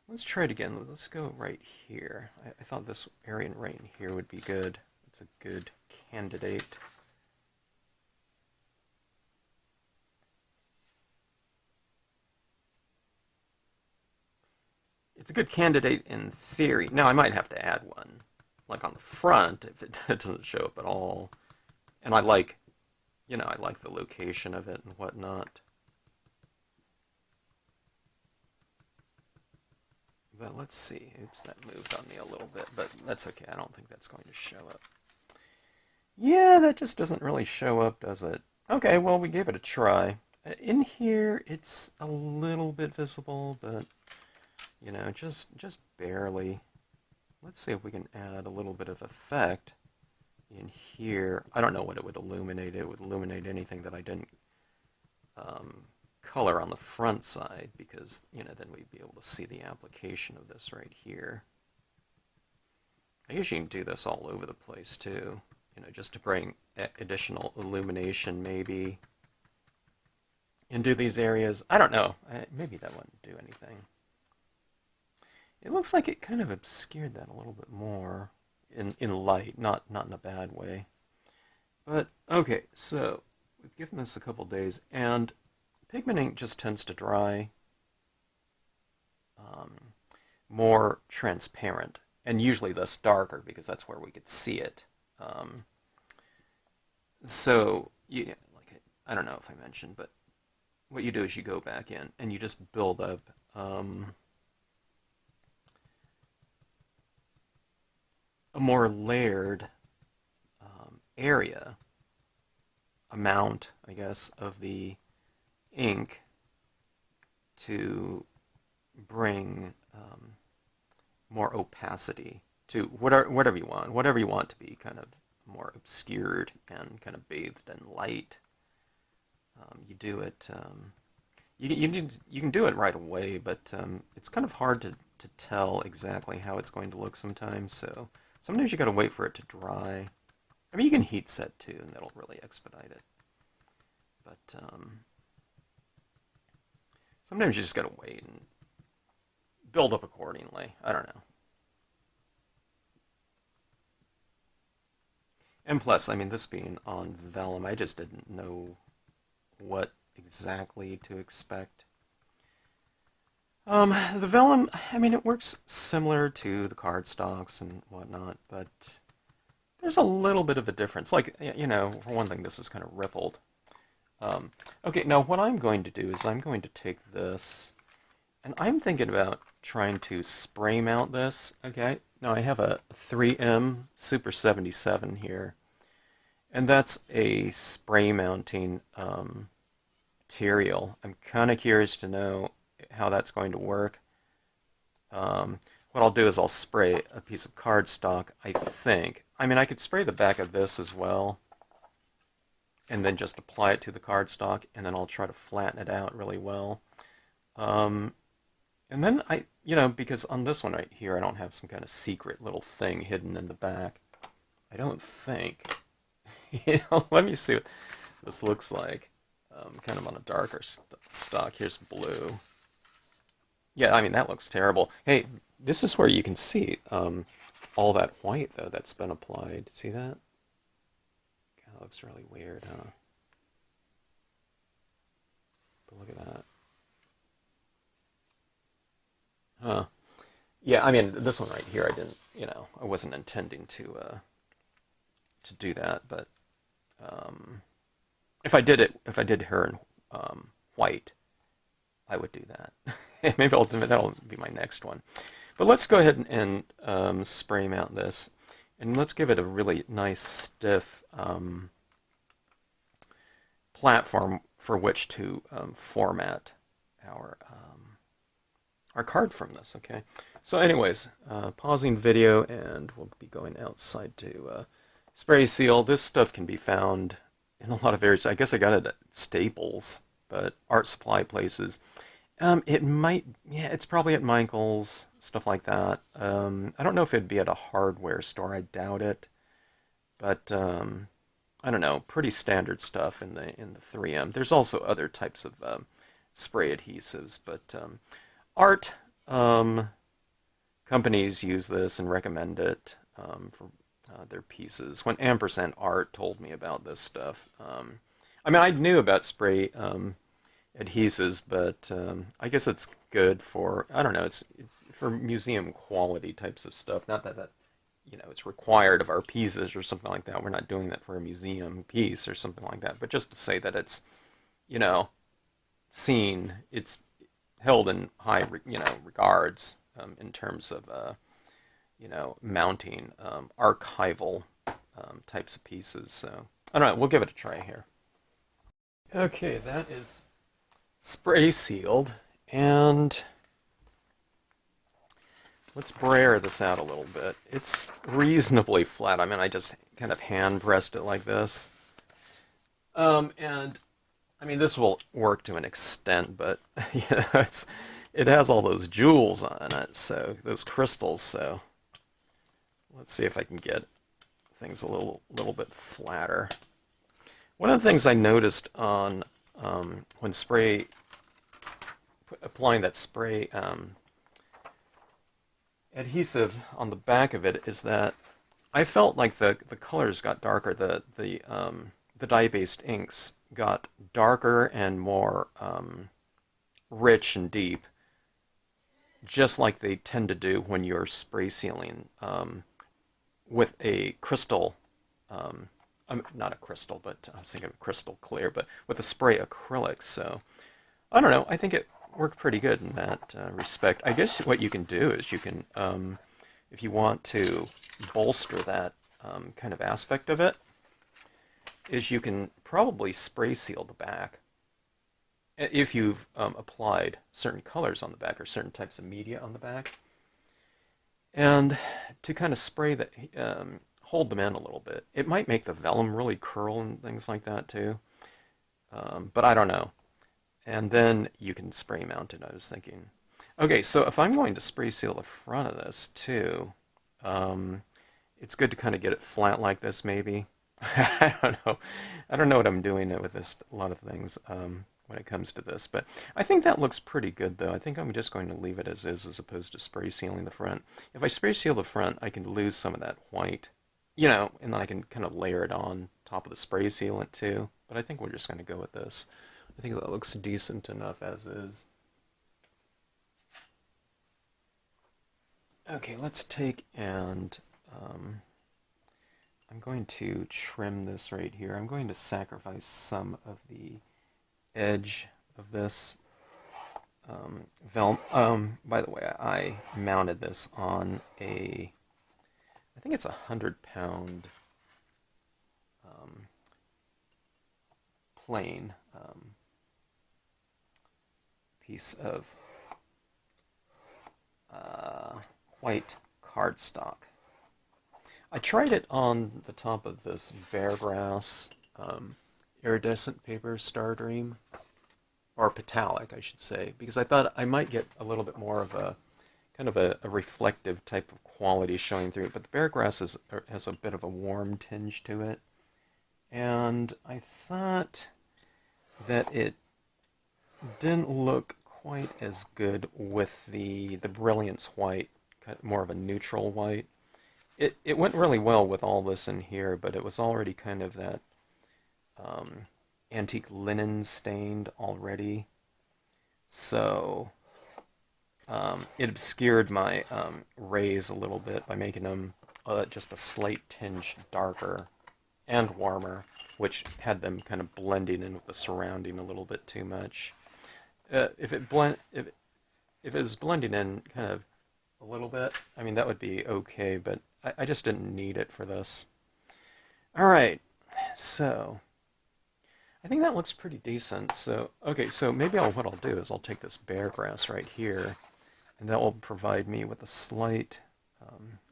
Let's try it again. Let's go right here. I thought this area right in here would be good. It's a good candidate. It's a good candidate in theory. Now, I might have to add one, like on the front, if it doesn't show up at all. And I like the location of it and whatnot. But let's see. Oops, that moved on me a little bit, but that's okay. I don't think that's going to show up. Yeah, that just doesn't really show up, does it? Okay, well, we gave it a try. In here, it's a little bit visible, but, just barely. Let's see if we can add a little bit of effect in here. I don't know what it would illuminate. It would illuminate anything that I didn't color on the front side, because then we'd be able to see the application of this right here. I usually do this all over the place too, just to bring additional illumination maybe into these areas. I don't know, maybe that wouldn't do anything. It looks like it kind of obscured that a little bit more in light, not in a bad way. But okay, so we've given this a couple days, and pigment ink just tends to dry more transparent, and usually thus darker, because that's where we could see it. So, like I don't know if I mentioned, but what you do is you go back in and you just build up a more layered area, amount, I guess, of the ink to bring more opacity to whatever you want to be kind of more obscured and kind of bathed in light. You do it. You can do it right away, but it's kind of hard to tell exactly how it's going to look sometimes. So sometimes you got to wait for it to dry. I mean, you can heat set too, and that'll really expedite it. But sometimes you just got to wait and build up accordingly. I don't know. And plus, I mean, this being on vellum, I just didn't know what exactly to expect. The vellum, I mean, it works similar to the cardstocks and whatnot, but there's a little bit of a difference. Like, you know, for one thing, this is kind of rippled. Okay, now what I'm going to do is I'm going to take this, and I'm thinking about trying to spray mount this, okay? Now I have a 3M Super 77 here, and that's a spray mounting material. I'm kind of curious to know how that's going to work. What I'll do is I'll spray a piece of cardstock, I think. I mean, I could spray the back of this as well, and then just apply it to the cardstock, and then I'll try to flatten it out really well. And then you know, because on this one right here, I don't have some kind of secret little thing hidden in the back. I don't think. You know, let me see what this looks like. Kind of on a darker stock. Here's blue. Yeah, I mean, that looks terrible. Hey, this is where you can see all that white, though, that's been applied. See that? That looks really weird, huh? But look at that. Huh. Yeah, I mean, this one right here, I didn't, you know, I wasn't intending to do that, but if I did her in white, I would do that. Maybe that'll be my next one. But let's go ahead and spray mount this, and let's give it a really nice stiff platform for which to format our card from this. Okay. So, anyways, pausing video, and we'll be going outside to spray seal. This stuff can be found in a lot of areas. I guess I got it at Staples, but art supply places. It might, yeah, it's probably at Michael's, stuff like that. I don't know if it'd be at a hardware store. I doubt it, but I don't know. Pretty standard stuff in the 3M. There's also other types of spray adhesives, but art companies use this and recommend it for their pieces. When Ampersand Art told me about this stuff, I mean, I knew about spray adhesives, but I guess it's good for, I don't know, it's for museum quality types of stuff. Not that you know, it's required of our pieces or something like that. We're not doing that for a museum piece or something like that, but just to say that it's, you know, it's held in high, you know, regards in terms of, you know, mounting archival types of pieces. So, I don't know, we'll give it a try here. Okay, that is spray sealed, and let's brayer this out a little bit. It's reasonably flat. I mean, I just kind of hand pressed it like this. And I mean, this will work to an extent, but you know, it has all those jewels on it, so those crystals. So let's see if I can get things a little bit flatter. One of the things I noticed on when applying that spray adhesive on the back of it is that I felt like the colors got darker. The dye-based inks got darker and more rich and deep, just like they tend to do when you're spray sealing with a crystal not a crystal, but I was thinking of crystal clear, but with a spray acrylic. So I don't know. I think it worked pretty good in that respect. I guess what you can do is you can, if you want to bolster that kind of aspect of it, is you can probably spray seal the back if you've applied certain colors on the back or certain types of media on the back, and to kind of spray that, hold them in a little bit. It might make the vellum really curl and things like that too, but I don't know. And then you can spray mount it, I was thinking. Okay, so if I'm going to spray seal the front of this too, it's good to kind of get it flat like this maybe. I don't know. I don't know what I'm doing with this, a lot of things when it comes to this, but I think that looks pretty good though. I think I'm just going to leave it as opposed to spray sealing the front. If I spray seal the front, I can lose some of that white, and then I can kind of layer it on top of the spray sealant too. But I think we're just going to go with this. I think that looks decent enough as is. Okay, let's take and I'm going to trim this right here. I'm going to sacrifice some of the edge of this vellum. By the way, I mounted this on I think it's 100-pound plain piece of white cardstock. I tried it on the top of this bear grass iridescent paper, Star Dream, or Petalic, I should say, because I thought I might get a little bit more of a kind of a reflective type of quality showing through it. But the bear grass has a bit of a warm tinge to it, and I thought that it didn't look quite as good with the Brilliance white, kind of more of a neutral white. It went really well with all this in here, but it was already kind of that antique linen stained already. So it obscured my rays a little bit by making them just a slight tinge darker and warmer, which had them kind of blending in with the surrounding a little bit too much. If it was blending in kind of a little bit, I mean, that would be okay, but I just didn't need it for this. All right, so I think that looks pretty decent. So, okay, so maybe what I'll do is I'll take this bear grass right here, and that will provide me with a slight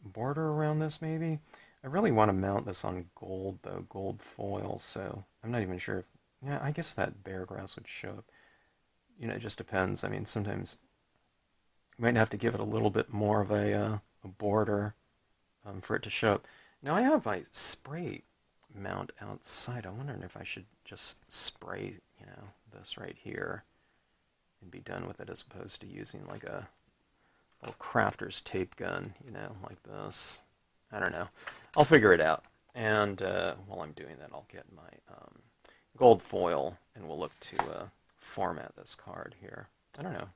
border around this maybe. I really want to mount this on gold, though, gold foil, so I'm not even sure. Yeah, I guess that bear grass would show up. It just depends. I mean, sometimes you might have to give it a little bit more of a border for it to show up. Now I have my spray mount outside. I'm wondering if I should just spray, this right here and be done with it as opposed to using like a little crafter's tape gun, like this. I don't know. I'll figure it out. And while I'm doing that, I'll get my gold foil and we'll look to format this card here. I don't know.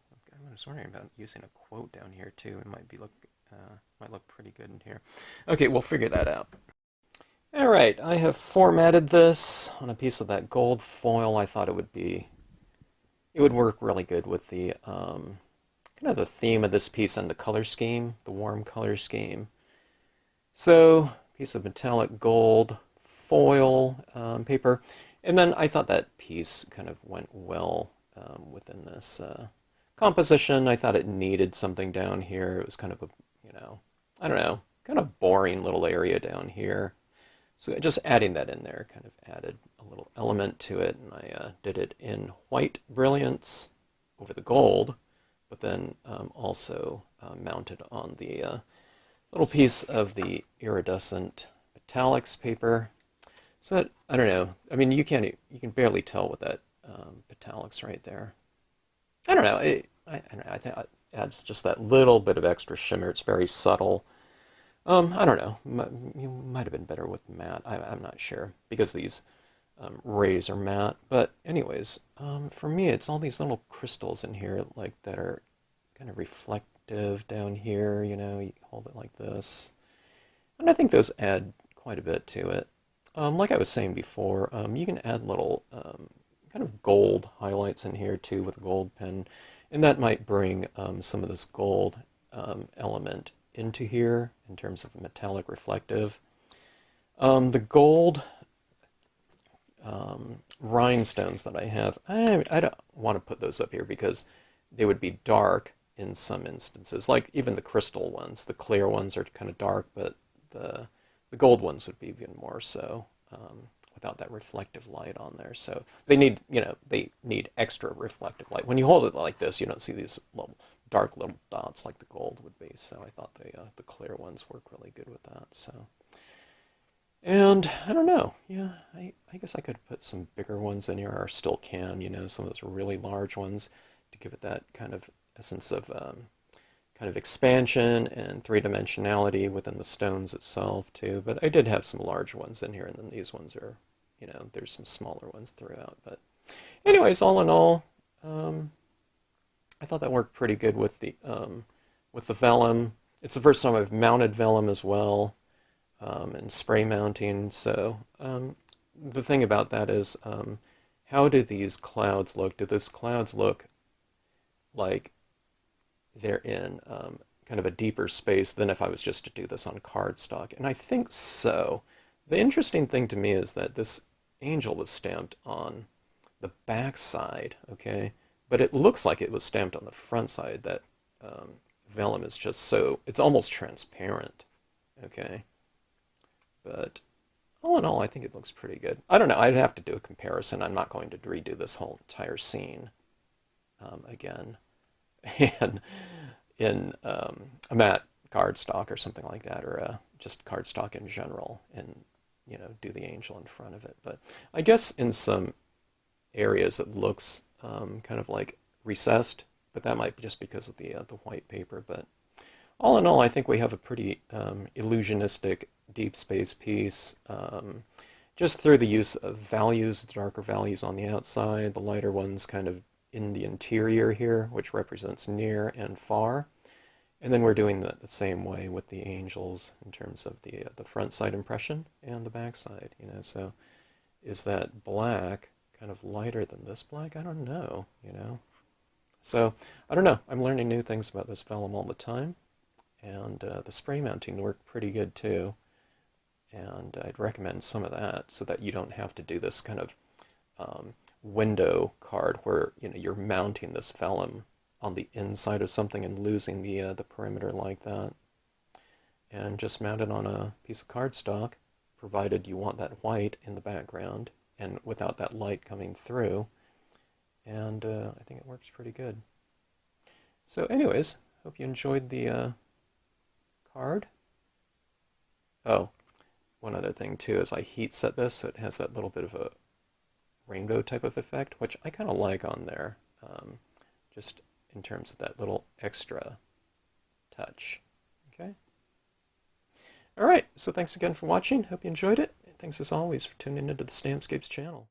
I was wondering about using a quote down here too. It might look pretty good in here. Okay, we'll figure that out. All right, I have formatted this on a piece of that gold foil. I thought it would work really good with the kind of the theme of this piece and the color scheme, the warm color scheme. So, piece of metallic gold foil paper, and then I thought that piece kind of went well within this composition. I thought it needed something down here. It was kind of a, I don't know, kind of boring little area down here. So just adding that in there kind of added a little element to it, and I did it in white brilliance over the gold, but then also mounted on the little piece of the iridescent metallics paper. So that, I don't know, I mean, you can barely tell with that metallics right there. I don't know, I think it adds just that little bit of extra shimmer. It's very subtle. I don't know. You might have been better with matte. I'm not sure because these rays are matte. But anyways, for me, it's all these little crystals in here, like that are kind of reflective down here. You hold it like this, and I think those add quite a bit to it. Like I was saying before, you can add little kind of gold highlights in here too with a gold pen, and that might bring some of this gold element into here in terms of metallic reflective. The gold rhinestones that I have, I don't want to put those up here because they would be dark in some instances. Like even the crystal ones, the clear ones are kind of dark, but the gold ones would be even more so without that reflective light on there. So they need, they need extra reflective light. When you hold it like this, you don't see these little dark little dots like the gold would be. So I thought the clear ones work really good with that. So. And I don't know. Yeah, I guess I could put some bigger ones in here, or still can, some of those really large ones to give it that kind of essence of kind of expansion and three-dimensionality within the stones itself too. But I did have some large ones in here, and then these ones are, there's some smaller ones throughout. But anyways, all in all, I thought that worked pretty good with the vellum. It's the first time I've mounted vellum as well. And spray mounting. So the thing about that is, how do these clouds look? Do these clouds look like they're in kind of a deeper space than if I was just to do this on cardstock? And I think so. The interesting thing to me is that this angel was stamped on the back side, okay? But it looks like it was stamped on the front side. That vellum is just so, it's almost transparent, okay? But all in all, I think it looks pretty good. I don't know. I'd have to do a comparison. I'm not going to redo this whole entire scene again. And in a matte cardstock or something like that, or just cardstock in general, and do the angel in front of it. But I guess in some areas it looks kind of like recessed, but that might be just because of the white paper. But all in all, I think we have a pretty illusionistic deep space piece, just through the use of values, darker values on the outside, the lighter ones kind of in the interior here, which represents near and far. And then we're doing the same way with the angels in terms of the front side impression and the back side, So is that black kind of lighter than this black? I don't know, So I don't know. I'm learning new things about this vellum all the time. And the spray mounting worked pretty good too. And I'd recommend some of that so that you don't have to do this kind of window card where you're mounting this vellum on the inside of something and losing the perimeter like that. And just mount it on a piece of cardstock, provided you want that white in the background and without that light coming through. And I think it works pretty good. So anyways, hope you enjoyed the card. Oh, one other thing too is I heat set this so it has that little bit of a rainbow type of effect, which I kind of like on there, just in terms of that little extra touch. Okay. All right. So thanks again for watching. Hope you enjoyed it. And thanks as always for tuning into the Stampscapes channel.